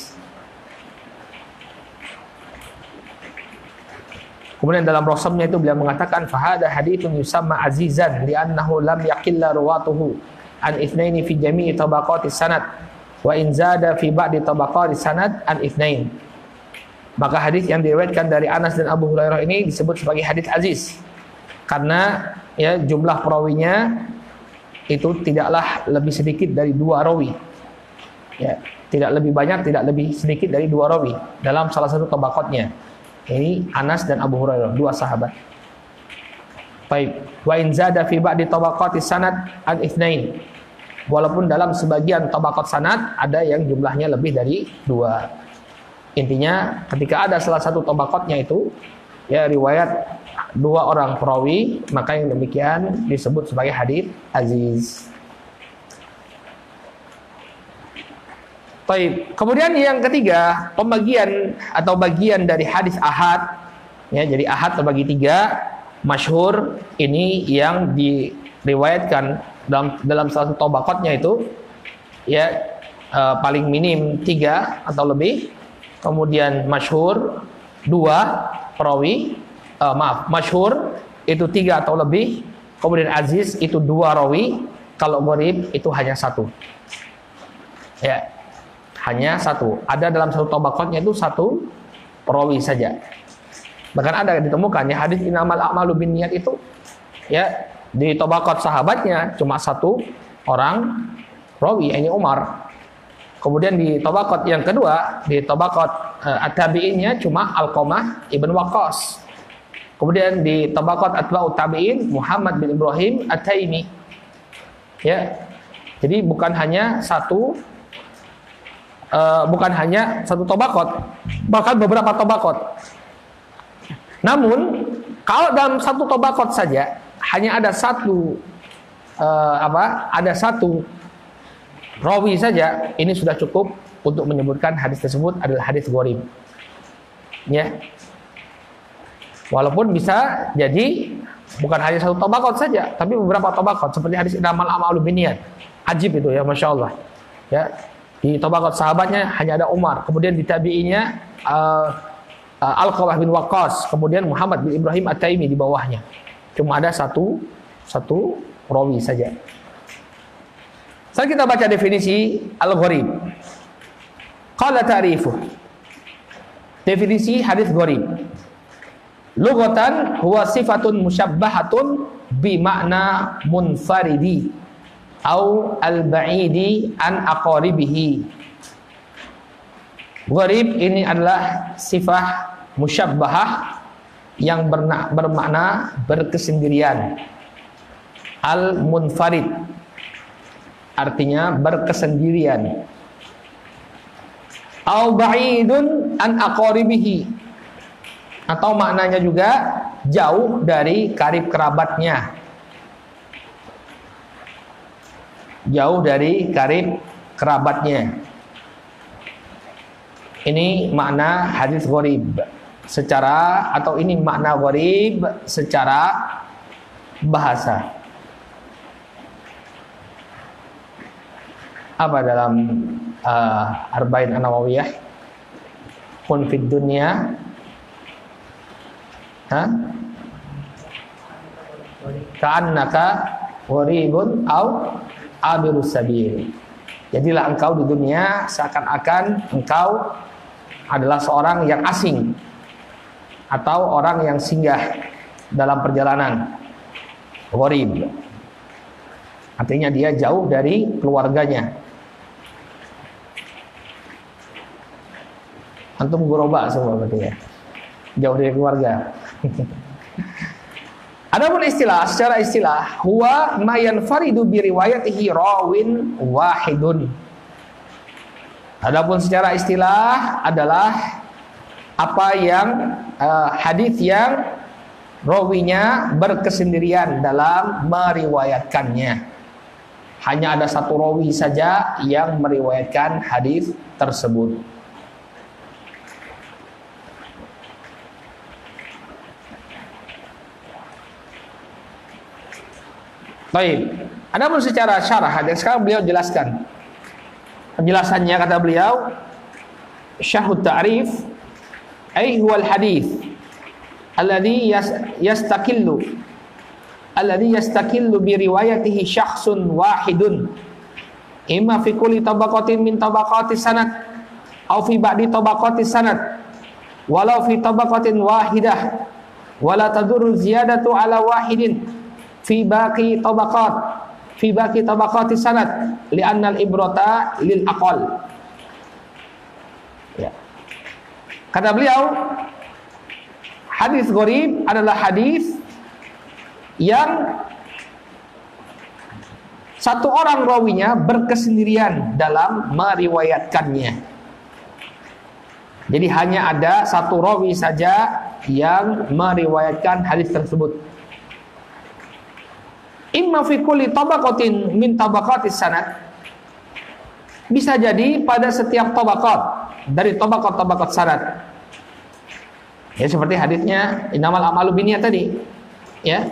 Kemudian dalam rasamnya itu beliau mengatakan fahada haditsun yusamma azizan li'annahu lam yaqilla ruwatuhu an itsnaini fi jami'i tabaqatis sanad wa in zada fi ba'di tabaqatis sanad an itsnain. Maka hadis yang diriwayatkan dari Anas dan Abu Hurairah ini disebut sebagai hadis aziz karena ya jumlah perawinya itu tidaklah lebih sedikit dari dua rawi. Ya, tidak lebih banyak, tidak lebih sedikit dari dua rawi dalam salah satu tabaqatnya. Ini Anas dan Abu Hurairah, dua sahabat. Baik, wa in zada fi ba'di tabaqatis sanad an itsnain. Walaupun dalam sebagian tabaqat sanad ada yang jumlahnya lebih dari dua. Intinya ketika ada salah satu tabaqatnya itu ya riwayat dua orang perawi, maka yang demikian disebut sebagai hadis aziz. Baik. Kemudian yang ketiga, pembagian atau bagian dari hadis ahad. Ya, jadi ahad terbagi tiga. Masyhur ini yang diriwayatkan dalam salah satu tabaqatnya itu ya paling minim 3 atau lebih. Kemudian masyhur 2 perawi. Masyhur itu 3 atau lebih. Kemudian aziz itu 2 rawi. Kalau gharib itu hanya 1. Ya. Hanya 1. Ada dalam satu tabaqatnya itu 1 perawi saja. Bahkan ada ditemukan ya hadis innamal a'malu binniyat itu ya di tabaqat sahabatnya cuma 1 orang rawi, ini Umar. Kemudian di tabaqat yang kedua, di tabaqat at-tabi'innya cuma Alqamah ibn Waqqas. Kemudian di tabaqat atba'ut tabi'in Muhammad bin Ibrahim at-Taimi. Ya. Jadi bukan hanya satu tabaqat, bahkan beberapa tabaqat. Namun kalau dalam satu tabaqat saja hanya ada satu rawi saja, ini sudah cukup untuk menyebutkan hadis tersebut adalah hadis gharib. Ya. Walaupun bisa jadi bukan hanya satu tabaqat saja, tapi beberapa tabaqat seperti hadis innamal a'malu binniyat. Ajib itu ya, Masya Allah. Ya, di tabaqat sahabatnya hanya ada Umar, kemudian di tabi'inya Alqamah bin Waqqas, kemudian Muhammad bin Ibrahim At-Taimi di bawahnya. Cuma ada satu rawi saja. Sekarang kita baca definisi al-gharib. Qala ta'rifuh. Definisi hadis gharib. Lughatan huwa sifatun musyabbahatun bi makna munfaridi au al-ba'idi an aqaribihi. Gharib ini adalah sifat musyabbahah yang bermakna berkesendirian. Al-munfarid artinya berkesendirian. Au ba'idun an aqaribihi, atau maknanya juga jauh dari karib kerabatnya. Jauh dari karib kerabatnya. Ini makna hadis gharib secara, atau ini makna gharib secara bahasa. Apa dalam Arba'in An-Nawawiyah? Kun fid dunya ka'annaka gharibun au abirus sabil. Jadilah engkau di dunia seakan-akan engkau adalah seorang yang asing atau orang yang singgah dalam perjalanan. Gharib artinya dia jauh dari keluarganya. Antum guroba semua berarti ya, jauh dari keluarga. Adapun istilah, secara istilah, huwa ma yanfaridu bi riwayatihi rawin wahidun. Adapun secara istilah adalah apa yang hadis yang rawinya berkesendirian dalam meriwayatkannya. Hanya ada satu rawi saja yang meriwayatkan hadis tersebut. Baik, adapun secara syarah hadis sekarang beliau jelaskan. Penjelasannya kata beliau, syahud ta'rif ay huwal hadis alladhi yastakillu bi riwayatihi syakhsun wahidun imma fi kulli tabaqatin min tabaqati sanad aw fi ba'di tabaqati sanad walau fi tabaqatin wahidah wala tadurru ziyadatu ala wahidin fi baqi tabaqati sanad li'anna al-ibrata lil aqal. Ya. Kata beliau, hadis gharib adalah hadis yang satu orang rawinya berkesendirian dalam meriwayatkannya. Jadi hanya ada satu rawi saja yang meriwayatkan hadis tersebut. Imma fi kulli tabaqatin min tabaqatis sanad, bisa jadi pada setiap tabaqat dari tabaqat sanad. Ya seperti hadisnya innamal a'malu binniyat tadi. Ya.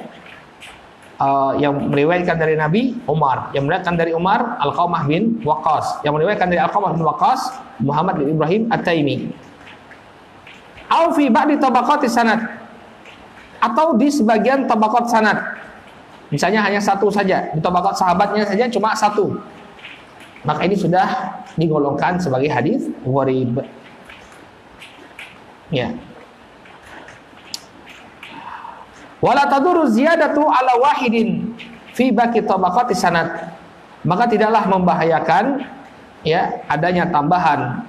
Yang meriwayatkan dari Nabi Umar, yang meriwayatkan dari Umar Alqamah bin Waqqas, yang meriwayatkan dari Alqamah bin Waqqas Muhammad bin Ibrahim At-Taimi. Au fi ba'di tabaqatis sanad, atau di sebagian tabaqat sanad. Misalnya hanya satu saja, di tabaqat sahabatnya saja cuma satu, maka ini sudah digolongkan sebagai hadis gharib. Ya. Wala tadurru ziyadatu ala wahidin fi baqi tabaqati sanad, maka tidaklah membahayakan ya adanya tambahan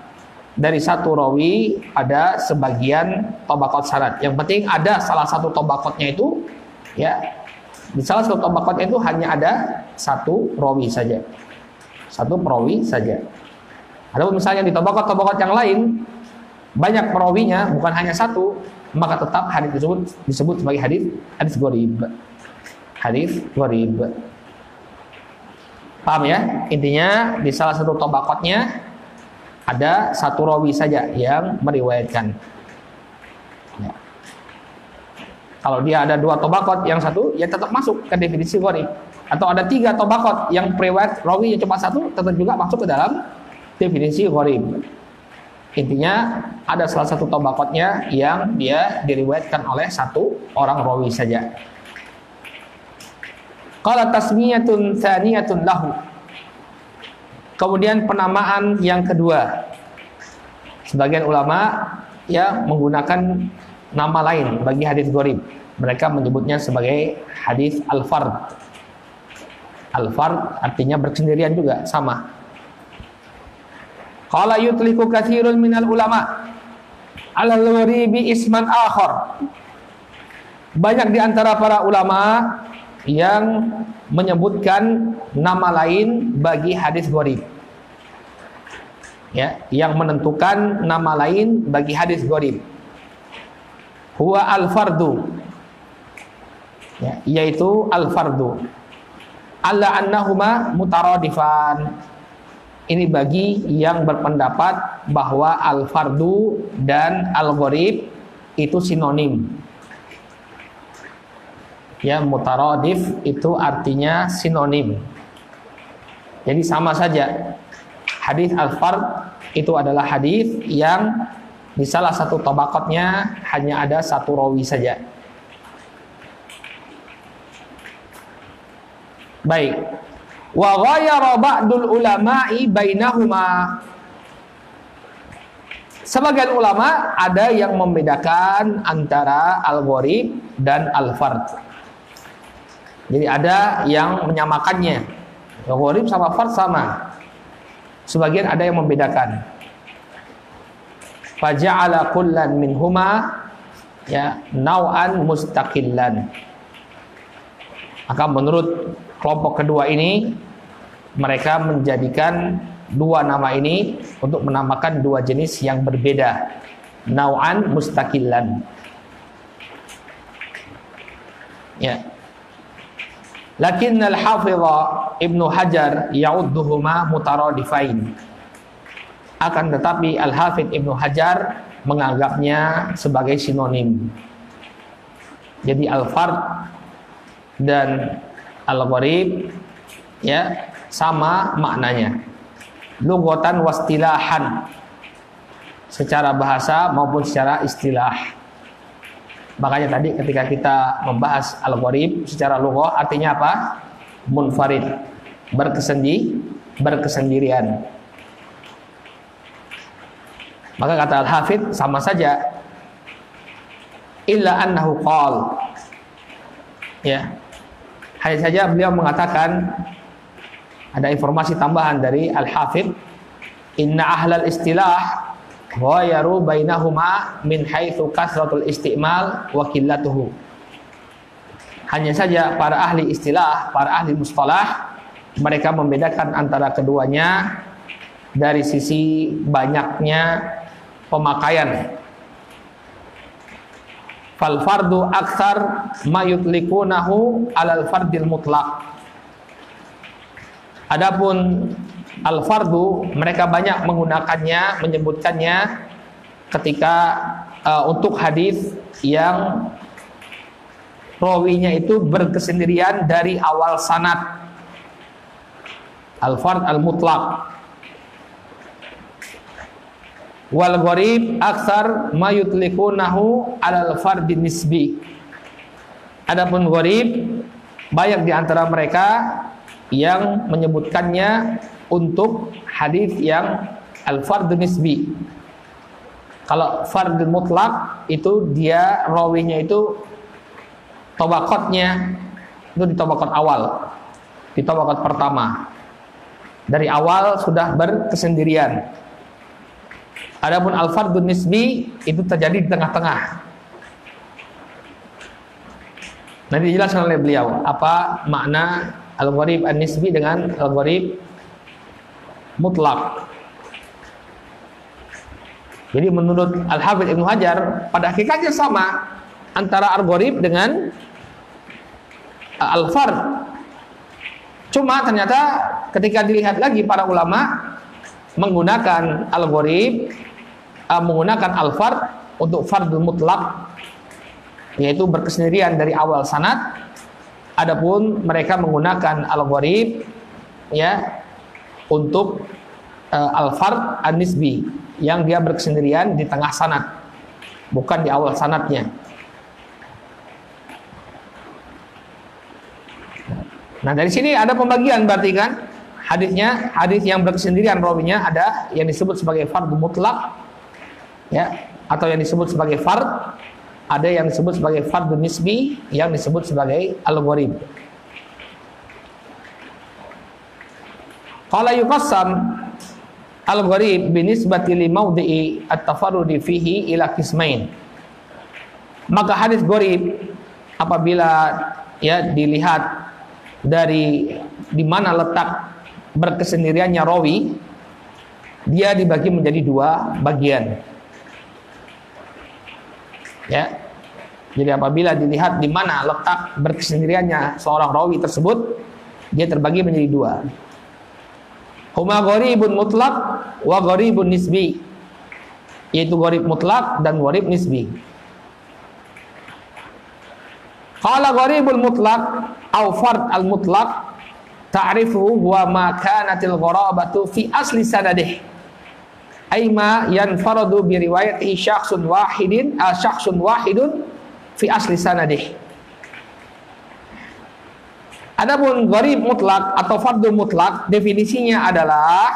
dari satu rawi pada sebagian tabaqat sanad. Yang penting ada salah satu tabaqatnya itu ya, di salah satu tabaqatnya itu hanya ada satu rawi saja. Satu perawi saja. Adapun misalnya di tabaqat-tabaqat yang lain banyak perawinya, bukan hanya satu, maka tetap hadis tersebut disebut sebagai hadis gharib. Hadis gharib. Paham ya? Intinya di salah satu tabaqatnya ada satu rawi saja yang meriwayatkan. Ya. Kalau dia ada 2 tobaqat, yang satu ya tetap masuk ke definisi gharib. Atau ada 3 tobaqat, yang riwayat rawi yang cuma 1 tetap juga masuk ke dalam definisi gharib. Intinya ada salah satu tobaqatnya yang dia diriwayatkan oleh 1 orang rawi saja. Qala tasmiyatun tsaniyatun lahu. Kemudian penamaan yang kedua. Sebagian ulama ya menggunakan nama lain bagi hadis gharib. Mereka menyebutnya sebagai hadis al-fard. Al-fard artinya bersendirian juga, sama. Qala yutliqu katsirun minal ulama al-gharibi isman akhar. Banyak di antara para ulama yang menyebutkan nama lain bagi hadis gharib. Ya, yang menentukan nama lain bagi hadis gharib. Huwa al-fardu. Ya, yaitu al-fardu. Alla annahuma mutaradifan. Ini bagi yang berpendapat bahwa al-fardu dan al-gharib itu sinonim. Ya, mutaradif itu artinya sinonim. Jadi sama saja. Hadis al-fard itu adalah hadis yang di salah satu tabaqatnya hanya ada 1 rawi saja. Baik. Wa ghayara ba'dul ulama'i bainahuma. Sebagian ulama ada yang membedakan antara al-gharib dan al-fard. Jadi ada yang menyamakannya. Al-gharib sama fard sama. Sebagian ada yang membedakan. Faja'ala kullan minhuma ya naw'an mustaqillan. Maka menurut kelompok kedua ini, mereka menjadikan 2 nama ini untuk menamakan 2 jenis yang berbeda. Naw'an mustaqillan. Ya. Lakin al-hafidha Ibnu Hajar ya'udduhuma mutaradifain. Akan tetapi Al-Hafidh Ibnu Hajar menganggapnya sebagai sinonim. Jadi al-fard dan al-gharib ya sama maknanya. Lughatan wastilahan. Secara bahasa maupun secara istilah. Makanya tadi ketika kita membahas al-gharib secara lughah artinya apa? Munfarid, berkesendirian. Maka kata Al-Hafidh sama saja. Illa annahu qala. Ya. Hanya saja beliau mengatakan, ada informasi tambahan dari Al-Hafidh, inna ahlal istilah ghayaru bainahuma min haitsu kasratul istimal wa qillatuhu. Hanya saja para ahli istilah, para ahli mustalah, mereka membedakan antara keduanya dari sisi banyaknya pemakaian. Fal fardu aktsar ma yutlikunahu alal fardil mutlaq. Adapun al-fardu mereka banyak menggunakannya, menyebutkannya ketika untuk hadis yang rawinya itu berkesendirian dari awal sanad. Al-fard al-mutlaq. Wal gharib aktsar ma yutlikunahu alal fardin nisbi. Adapun gharib banyak di antara mereka yang menyebutkannya untuk hadis yang al-fardun nisbi. Kalau fardun mutlak itu dia rawinya itu tabaqatnya itu di tabaqat awal, di tabaqat pertama. Dari awal sudah berkesendirian. Adapun al-fardun nisbi itu terjadi di tengah-tengah. Nanti dijelaskan oleh beliau apa makna al-gharib an-nisbi dengan al-gharib mutlak. Jadi menurut Al-Hafidh Ibnu Hajar pada hakikatnya sama antara al-gharib dengan al-fard. Cuma ternyata ketika dilihat lagi para ulama menggunakan al-gharib, menggunakan al-fard untuk fardul mutlak yaitu berkesendirian dari awal sanad. Adapun mereka menggunakan al-gharib ya untuk al-fard an-nisbi yang dia berkesendirian di tengah sanad, bukan di awal sanadnya. Nah, dari sini ada pembagian berarti kan hadisnya, hadis yang berkesendirian rawinya ada yang disebut sebagai fardhu mutlak ya, atau yang disebut sebagai fard, ada yang disebut sebagai fardhu nisbi, yang disebut sebagai al-gharib. Qala yuqassam al-gharib binisbati li mawdi'i at-tafarrudi fihi ila qismain. Maka hadis gharib apabila ya dilihat dari di mana letak berkesendiriannya rawi, dia dibagi menjadi dua bagian. Ya. Jadi apabila dilihat di mana letak berkesendiriannya seorang rawi tersebut, dia terbagi menjadi dua. Huma gharibun mutlak wa gharibun nisbi, yaitu gharib mutlak dan gharib nisbi. Qala gharibul mutlak au fard al mutlak ta'rifuhu huwa ma kanatil gharabatu fi asli sanadih, ay ma yanfaradu bi riwayatihi syakhsun wahidun fi asli sanadih. Adapun gharib mutlak atau fardhu mutlak, definisinya adalah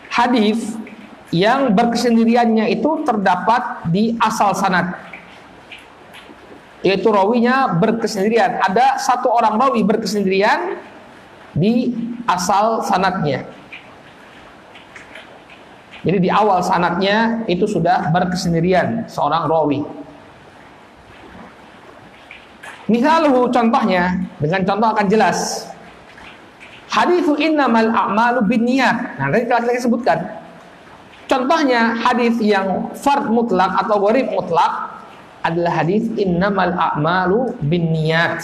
hadis yang berkesendiriannya itu terdapat di asal sanad, yaitu rawinya berkesendirian. Ada satu orang rawi berkesendirian di asal sanadnya. Jadi di awal sanadnya itu sudah berkesendirian seorang rawi. Misalnya contohnya, dengan contoh akan jelas. Haditsu innamal a'malu binniyat. Nah, tadi telah kita sebutkan. Contohnya hadis yang fard mutlak atau gharib mutlak adalah hadis innamal a'malu binniyat.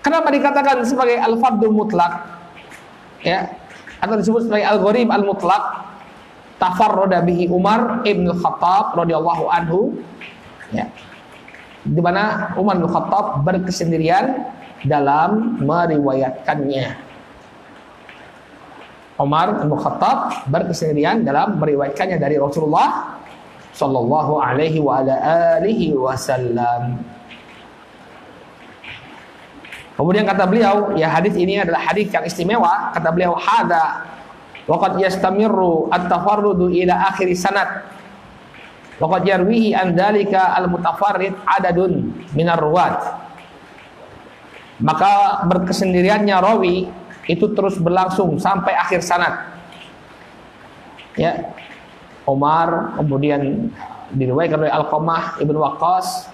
Kenapa dikatakan sebagai al-fardul mutlak? Ya, atau disebut sebagai al-gharib al-mutlak? Tafarrada bihi Umar ibn al-Khattab radhiyallahu anhu. Ya. Di mana Umar bin Khattab berkesendirian dalam meriwayatkannya. Umar bin Khattab berkesendirian dalam meriwayatkannya dari Rasulullah sallallahu alaihi wa ala alihi wasallam. Kemudian kata beliau, ya hadis ini adalah hadis yang istimewa. Kata beliau, hadza waqad yastamirru at-tafarrudu ila akhir sanad. Waqad yarwihi an dzalika al-mutafarrid adadun minar ruwat. Maka berkesendiriannya rawi itu terus berlangsung sampai akhir sanad. Ya. Umar, kemudian diriwayatkan oleh Alqamah ibn Waqqas,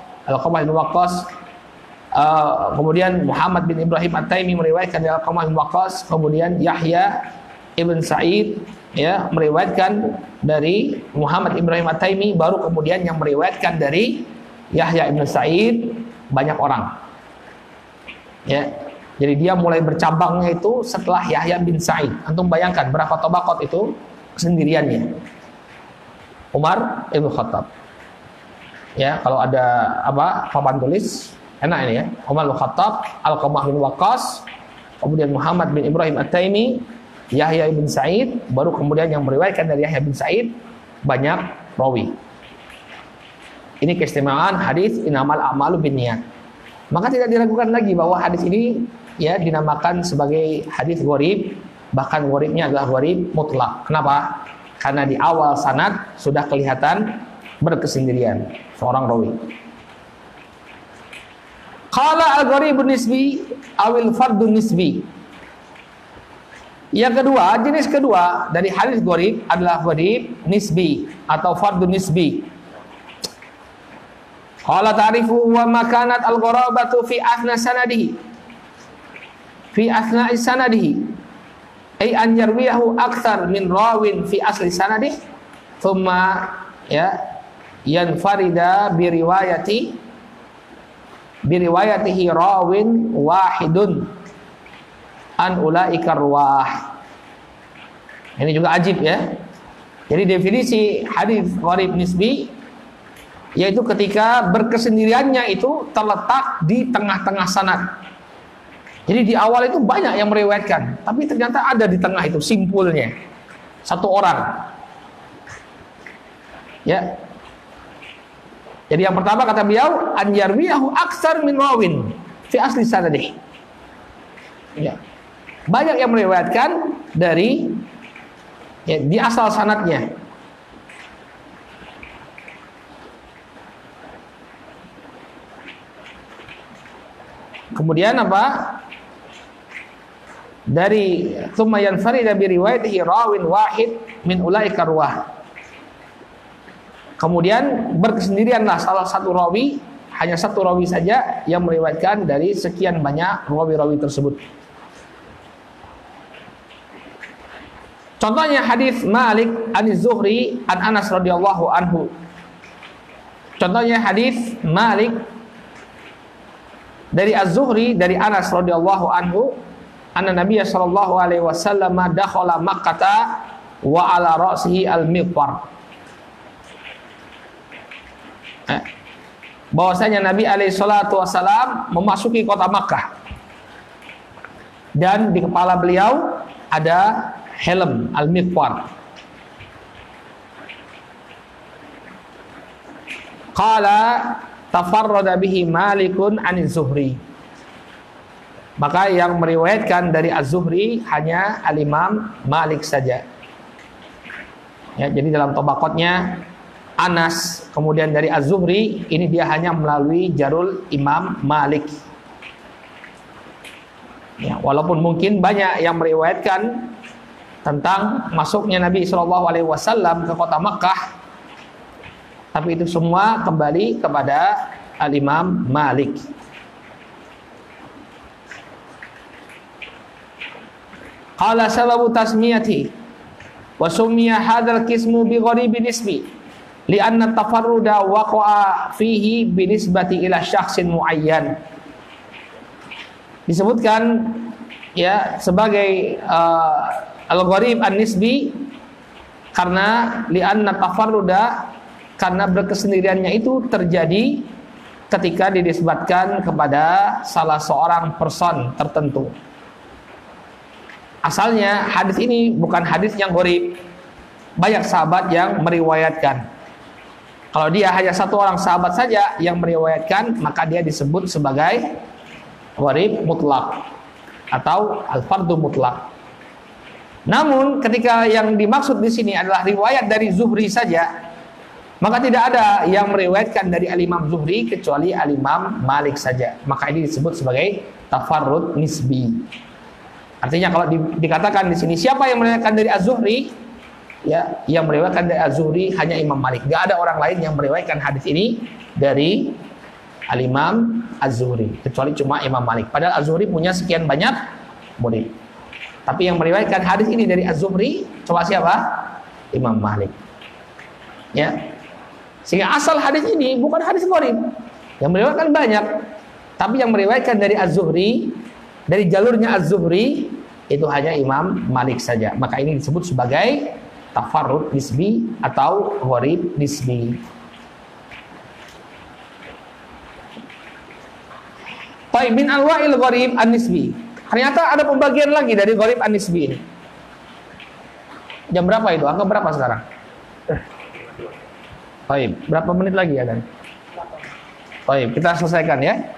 kemudian Muhammad bin Ibrahim At-Taimi meriwayatkan dari Alqamah ibn Waqqas, kemudian Yahya ibn Sa'id ya meriwayatkan dari Muhammad Ibrahim At-Taimi, baru kemudian yang meriwayatkan dari Yahya ibn Sa'id banyak orang. Ya. Jadi dia mulai bercabangnya itu setelah Yahya bin Sa'id. Antum bayangkan berapa tabaqat itu kesendiriannya. Umar ibn Khattab. Ya, kalau ada papan tulis enak ini ya. Umar bin Khattab, Alqamah bin Waqqas, kemudian Muhammad bin Ibrahim At-Taimi, Yahya bin Sa'id, baru kemudian yang meriwayatkan dari Yahya bin Sa'id banyak rawi. Ini keistimewaan hadis innamal a'malu binniyat. Maka tidak diragukan lagi bahwa hadis ini ya dinamakan sebagai hadis gharib, bahkan gharibnya adalah gharib mutlak. Kenapa? Karena di awal sanad sudah kelihatan berkesendirian seorang rawi. Qala al-gharibun nisbi awil fardun nisbi. Yang kedua, jenis kedua dari hadis gharib adalah gharib nisbi atau fardun nisbi. Qala ta'rifu wa makanat al-gharabatu fi athna sanadihi. Fi athna'i sanadihi. Ay an yarwiyahu akthar min rawin fi asli sanadih thumma ya yanfarida bi riwayatihi rawin wahidun an ulaika ruwah. Ini juga ajib ya. Jadi definisi hadis gharib nisbi yaitu ketika berkesendiriannya itu terletak di tengah-tengah sanad. Jadi di awal itu banyak yang meriwayatkan, tapi ternyata ada di tengah itu simpulnya satu orang. Ya. Jadi yang pertama kata beliau, an yarwiyahu aksar min rawin fi asli sanadih. Ya. Banyak yang meriwayatkan dari di asal sanadnya. Kemudian apa? Dari tsumma yanfarida bi riwayatihi rawin wahid min ulaika ruwah. Kemudian berkesendirianlah salah satu rawi, hanya satu rawi saja yang meriwayatkan dari sekian banyak rawi-rawi tersebut. Contohnya hadis Malik an-Zuhri an Anas radhiyallahu anhu. Contohnya hadis Malik dari Az-Zuhri dari Anas radhiyallahu anhu, anna Nabiy sallallahu alaihi wasallam dakhala Makkah wa ala ra'sihi al-miqfar. Bahwasanya Nabi alaihi salatu wasallam memasuki kota Makkah dan di kepala beliau ada helm al-miqfar. Qala tafarrada bihi Malikun an-Zuhri. Maka yang meriwayatkan dari Az-Zuhri hanya al-Imam Malik saja. Ya, jadi dalam tabaqatnya Anas, kemudian dari Az-Zuhri, ini dia hanya melalui jarul Imam Malik. Ya, walaupun mungkin banyak yang meriwayatkan tentang masuknya Nabi SAW ke kota Makkah, tapi itu semua kembali kepada al-Imam Malik. Qala sababu tasmiyati wa summiya hadzal qismu bi gharibin ismi li'anna tafarruda waqa'a fihi binisbati ila syakhsin muayyan. Disebutkan ya sebagai al-gharib an-nisbi karena li'anna tafarruda, karena berkesendiriannya itu terjadi ketika dinisbatkan kepada salah seorang person tertentu. Asalnya hadis ini bukan hadis yang gharib. Banyak sahabat yang meriwayatkan. Kalau dia hanya satu orang sahabat saja yang meriwayatkan, maka dia disebut sebagai gharib mutlak atau al-fardu mutlak. Namun ketika yang dimaksud di sini adalah riwayat dari Zuhri saja, maka tidak ada yang meriwayatkan dari al-Imam Zuhri kecuali al-Imam Malik saja. Maka ini disebut sebagai tafarrud nisbi. Artinya kalau dikatakan di sini siapa yang meriwayatkan dari Az-Zuhri, ya, yang meriwayatkan dari Az-Zuhri hanya Imam Malik. Gak ada orang lain yang meriwayatkan hadis ini dari al-Imam Az-Zuhri kecuali cuma Imam Malik. Padahal Az-Zuhri punya sekian banyak murid. Tapi yang meriwayatkan hadis ini dari Az-Zuhri coba siapa? Imam Malik. Ya. Sehingga asal hadis ini bukan hadis gharib. Yang meriwayatkan banyak, tapi yang meriwayatkan dari Az-Zuhri, dari jalurnya Az-Zuhri itu hanya Imam Malik saja. Maka ini disebut sebagai tafarrud nisbi atau gharib nisbi. Baik, min anwa'il gharib an-nisbi. Ternyata ada pembagian lagi dari gharib an-nisbi ini. Jam berapa itu? Angka berapa sekarang? Baik, berapa menit lagi ya kan? Baik, kita selesaikan ya.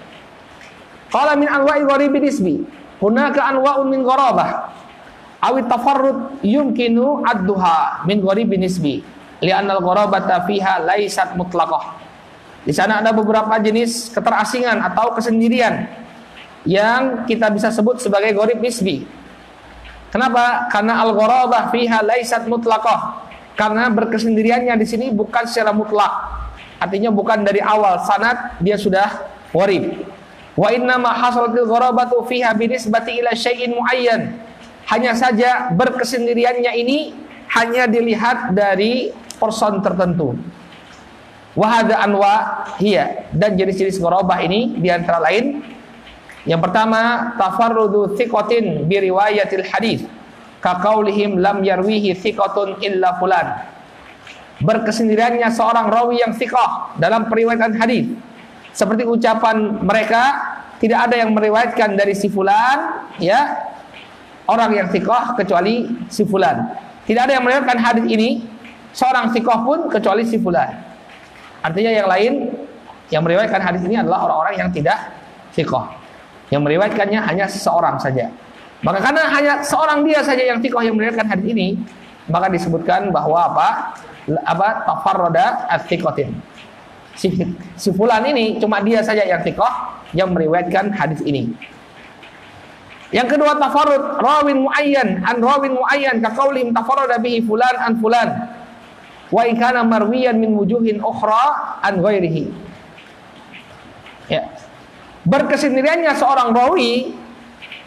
Qala min anwa'i gharibi nisbi, hunaka anwa'un min gharabah awit tafarrud yumkinu adduha min gharibi nisbi li'anna al-gharabata fiha laysat mutlaqah. Di sana ada beberapa jenis keterasingan atau kesendirian yang kita bisa sebut sebagai gharib nisbi. Kenapa? Karena al-gharabah fiha laysat mutlaqah. Karena berkesendiriannya di sini bukan secara mutlak. Artinya bukan dari awal sanad dia sudah gharib. Wa inna ma hasalatil gharabatu fiha binisbati ila syai'in muayyan. Hanya saja berkesendiriannya ini hanya dilihat dari person tertentu. Wa hadza anwa hiya, dan jenis-jenis gharabah ini di antara lain yang pertama tafarrudu thiqatin bi riwayatil hadis ka qaulihim lam yarwihi thiqatun illa fulan. berkesendiriannya seorang rawi yang thiqah dalam periwayatan hadis. Seperti ucapan mereka, tidak ada yang meriwayatkan dari si fulan, ya, orang yang thiqah kecuali si fulan. Tidak ada yang meriwayatkan hadis ini seorang thiqah pun kecuali si fulan. Artinya yang lain yang meriwayatkan hadis ini adalah orang-orang yang tidak thiqah. Yang meriwayatkannya hanya seseorang saja. Maka karena hanya seorang dia saja yang thiqah yang meriwayatkan hadis ini, maka disebutkan bahwa tafarrada at-thiqatin. Si fulan ini cuma dia saja yang thiqah yang meriwayatkan hadis ini. Yang kedua, tafarrud rawin muayyan an rawin muayyan ka qaulihim tafarrada bihi fulan an fulan wa in kana marwiyan min wujuhin ukhra an ghairihi. Ya. Berkesendiriannya seorang rawi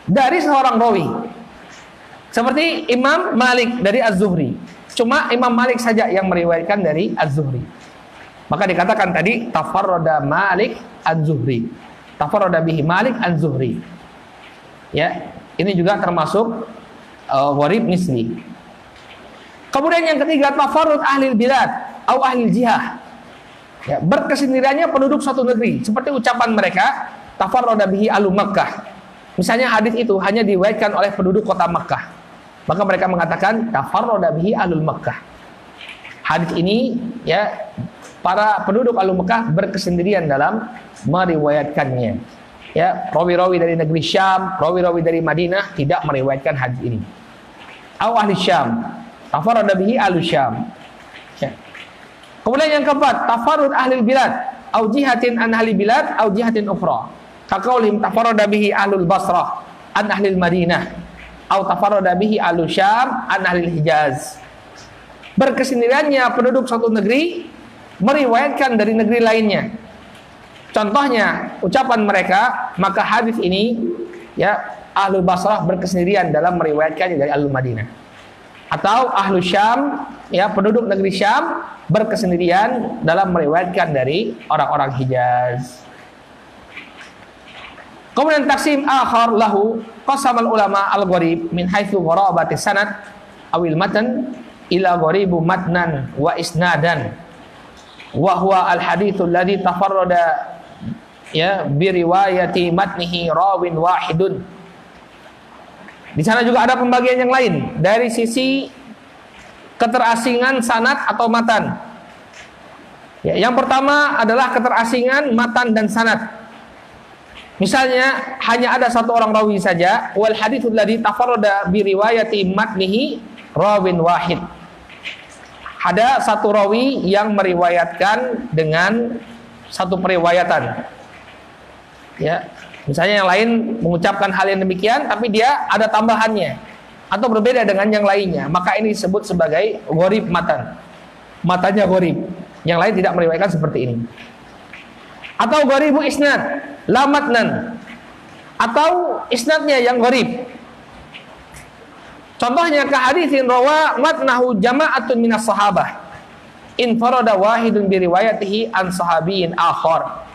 dari seorang rawi. Seperti Imam Malik dari Az-Zuhri. Cuma Imam Malik saja yang meriwayatkan dari Az-Zuhri. Maka dikatakan tadi tafarrada Malik Az-Zuhri. Tafarrada bihi Malik Az-Zuhri. Ya, ini juga termasuk gharib misli. Kemudian yang ketiga, tafarrud ahli bilad atau ahli jihah. Ya, berkesendiriannya penduduk suatu negeri. Seperti ucapan mereka, tafarrada bihi ahlu Makkah. Misalnya hadis itu hanya diriwayatkan oleh penduduk kota Makkah. Maka mereka mengatakan tafarrada bihi ahlul Makkah. Hadis ini, ya, para penduduk ahlu Makkah berkesendirian dalam meriwayatkannya. Ya, rawi-rawi dari negeri Syam, rawi-rawi dari Madinah tidak meriwayatkan hadis ini. Au ahli Syam, tafarrada bihi ahlu Syam. Ya. Kemudian yang keempat, tafarrud ahli bilad, au jihatin an ahli bilad, au jihatin ukhra. Kaqaulihim tafarrada bihi ahlul Basrah an ahli Madinah, au tafarrada bihi ahlu Syam an ahli Hijaz. Berkesendiriannya penduduk suatu negeri meriwayatkan dari negeri lainnya. Contohnya ucapan mereka, maka hadis ini, ya, ahlu Basrah berkesendirian dalam meriwayatkannya dari ahlu Madinah. Atau ahlu Syam, ya, penduduk negeri Syam berkesendirian dalam meriwayatkan dari orang-orang Hijaz. Kemudian taksim akhar lahu qasamal ulama al-gharib min haitsu gharabati sanad awil matan ila gharibu matnan wa isnadan wa huwa al-haditsul ladzi tafarrada, ya, bi riwayati matnihi rawin wahidun. Di sana juga ada pembagian yang lain dari sisi keterasingan sanad atau matan. Ya, yang pertama adalah keterasingan matan dan sanad. Misalnya hanya ada satu orang rawi saja, wal haditsul ladzi tafarrada bi riwayati matnihi rawin wahid. Ada satu rawi yang meriwayatkan dengan satu periwayatan. Ya, misalnya yang lain mengucapkan hal yang demikian, tapi dia ada tambahannya atau berbeda dengan yang lainnya, maka ini disebut sebagai gharib matan. Matanya gharib, yang lain tidak meriwayatkan seperti ini. Atau gharibu isnad, la matnan, atau isnadnya yang gharib. Contohnya ka haditsin rawa matnahu jama'atun minas sahabah in farada wahidun bi riwayatihi an sahabiyyin akhar.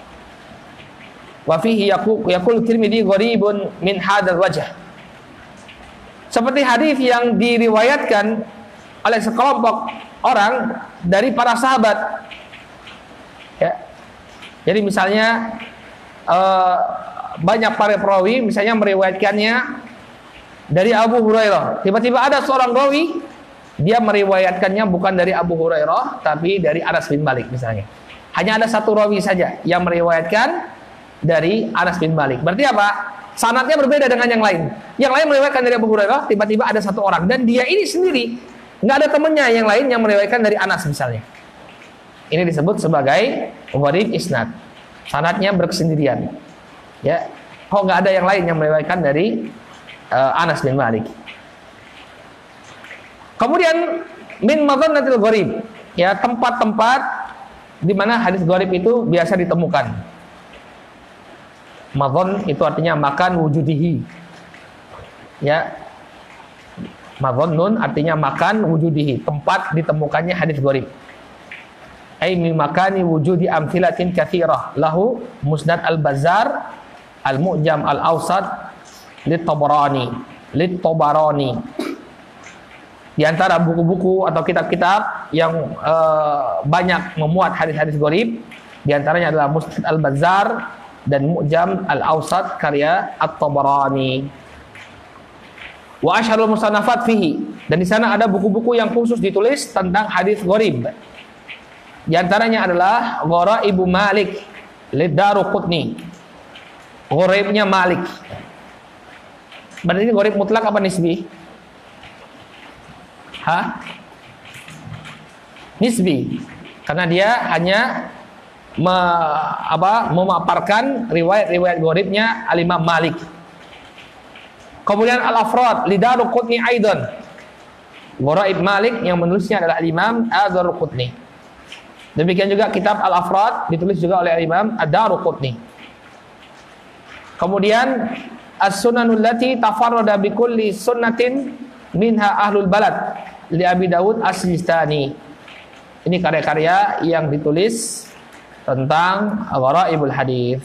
Wa fihi yaqul Tirmidzi gharibun min hadzal wajh. Seperti hadis yang diriwayatkan oleh sekelompok orang dari para sahabat. Ya. Jadi misalnya banyak para perawi misalnya meriwayatkannya dari Abu Hurairah. Tiba-tiba ada seorang rawi dia meriwayatkannya bukan dari Abu Hurairah tapi dari Anas bin Malik misalnya. Hanya ada satu rawi saja yang meriwayatkan dari Anas bin Malik. Berarti apa? Sanadnya berbeda dengan yang lain. Yang lain meriwayatkan dari Abu Hurairah, tiba-tiba ada satu orang dan dia ini sendiri, nggak ada temannya yang lain yang meriwayatkan dari Anas misalnya. Ini disebut sebagai gharib isnad. Sanadnya berkesendirian. Ya, kok nggak ada yang lain yang meriwayatkan dari Anas bin Malik. Kemudian min madhannatil gharib, ya, tempat-tempat di mana hadis gharib itu biasa ditemukan. Madhan itu artinya makan wujudihi. Ya. Madhannun artinya makan wujudihi, tempat ditemukannya hadis gharib. Ai min makani wujudi amthilatin katsirah lahu Musnad al-Bazzar, al-Mu'jam al-Awsat, lit-Tabarani. Di antara buku-buku atau kitab-kitab yang banyak memuat hadis-hadis gharib, di antaranya adalah Musnad Al-Bazzar dan Mu'jam Al-Awsat karya At-Tabarani. Wa asyharul musannafat fihi, dan di sana ada buku-buku yang khusus ditulis tentang hadis gharib. Di antaranya adalah Gharaibu Malik Lidaruqutni. Gharibnya Malik. Berarti ini gharib mutlak apa nisbi? Nisbi. Karena dia hanya memaparkan riwayat-riwayat gharibnya Al-Imam Malik. Kemudian Al-Afrad Lidaruqutni aidan. Gharaib Malik yang menulisnya adalah Al-Imam Ad-Daruqutni. Demikian juga kitab Al-Afrad ditulis juga oleh Al-Imam Ad-Daruqutni. Kemudian As-Sunanul lati tafarrada bi kulli sunnatin minha ahlul balad li Abi Dawud As-Sijistani. Ini karya-karya yang ditulis tentang gharaibul hadis.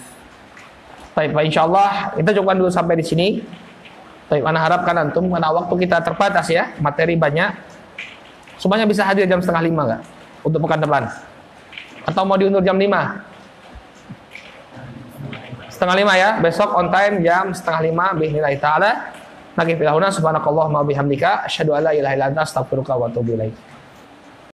Baik, insyaallah kita cukupkan dulu sampai di sini. Baik, ana harapkan antum karena waktu kita terbatas ya, materi banyak. Semuanya bisa hadir jam 4:30 enggak? Untuk pekan depan. Atau mau diundur jam 5? 4:30 ya, besok on time jam 4:30 biidznillah taala. Nakifilahuna subhanakallahumma bihamdika asyhadu an la ilaha illa anta astaghfiruka wa atubu ilaik.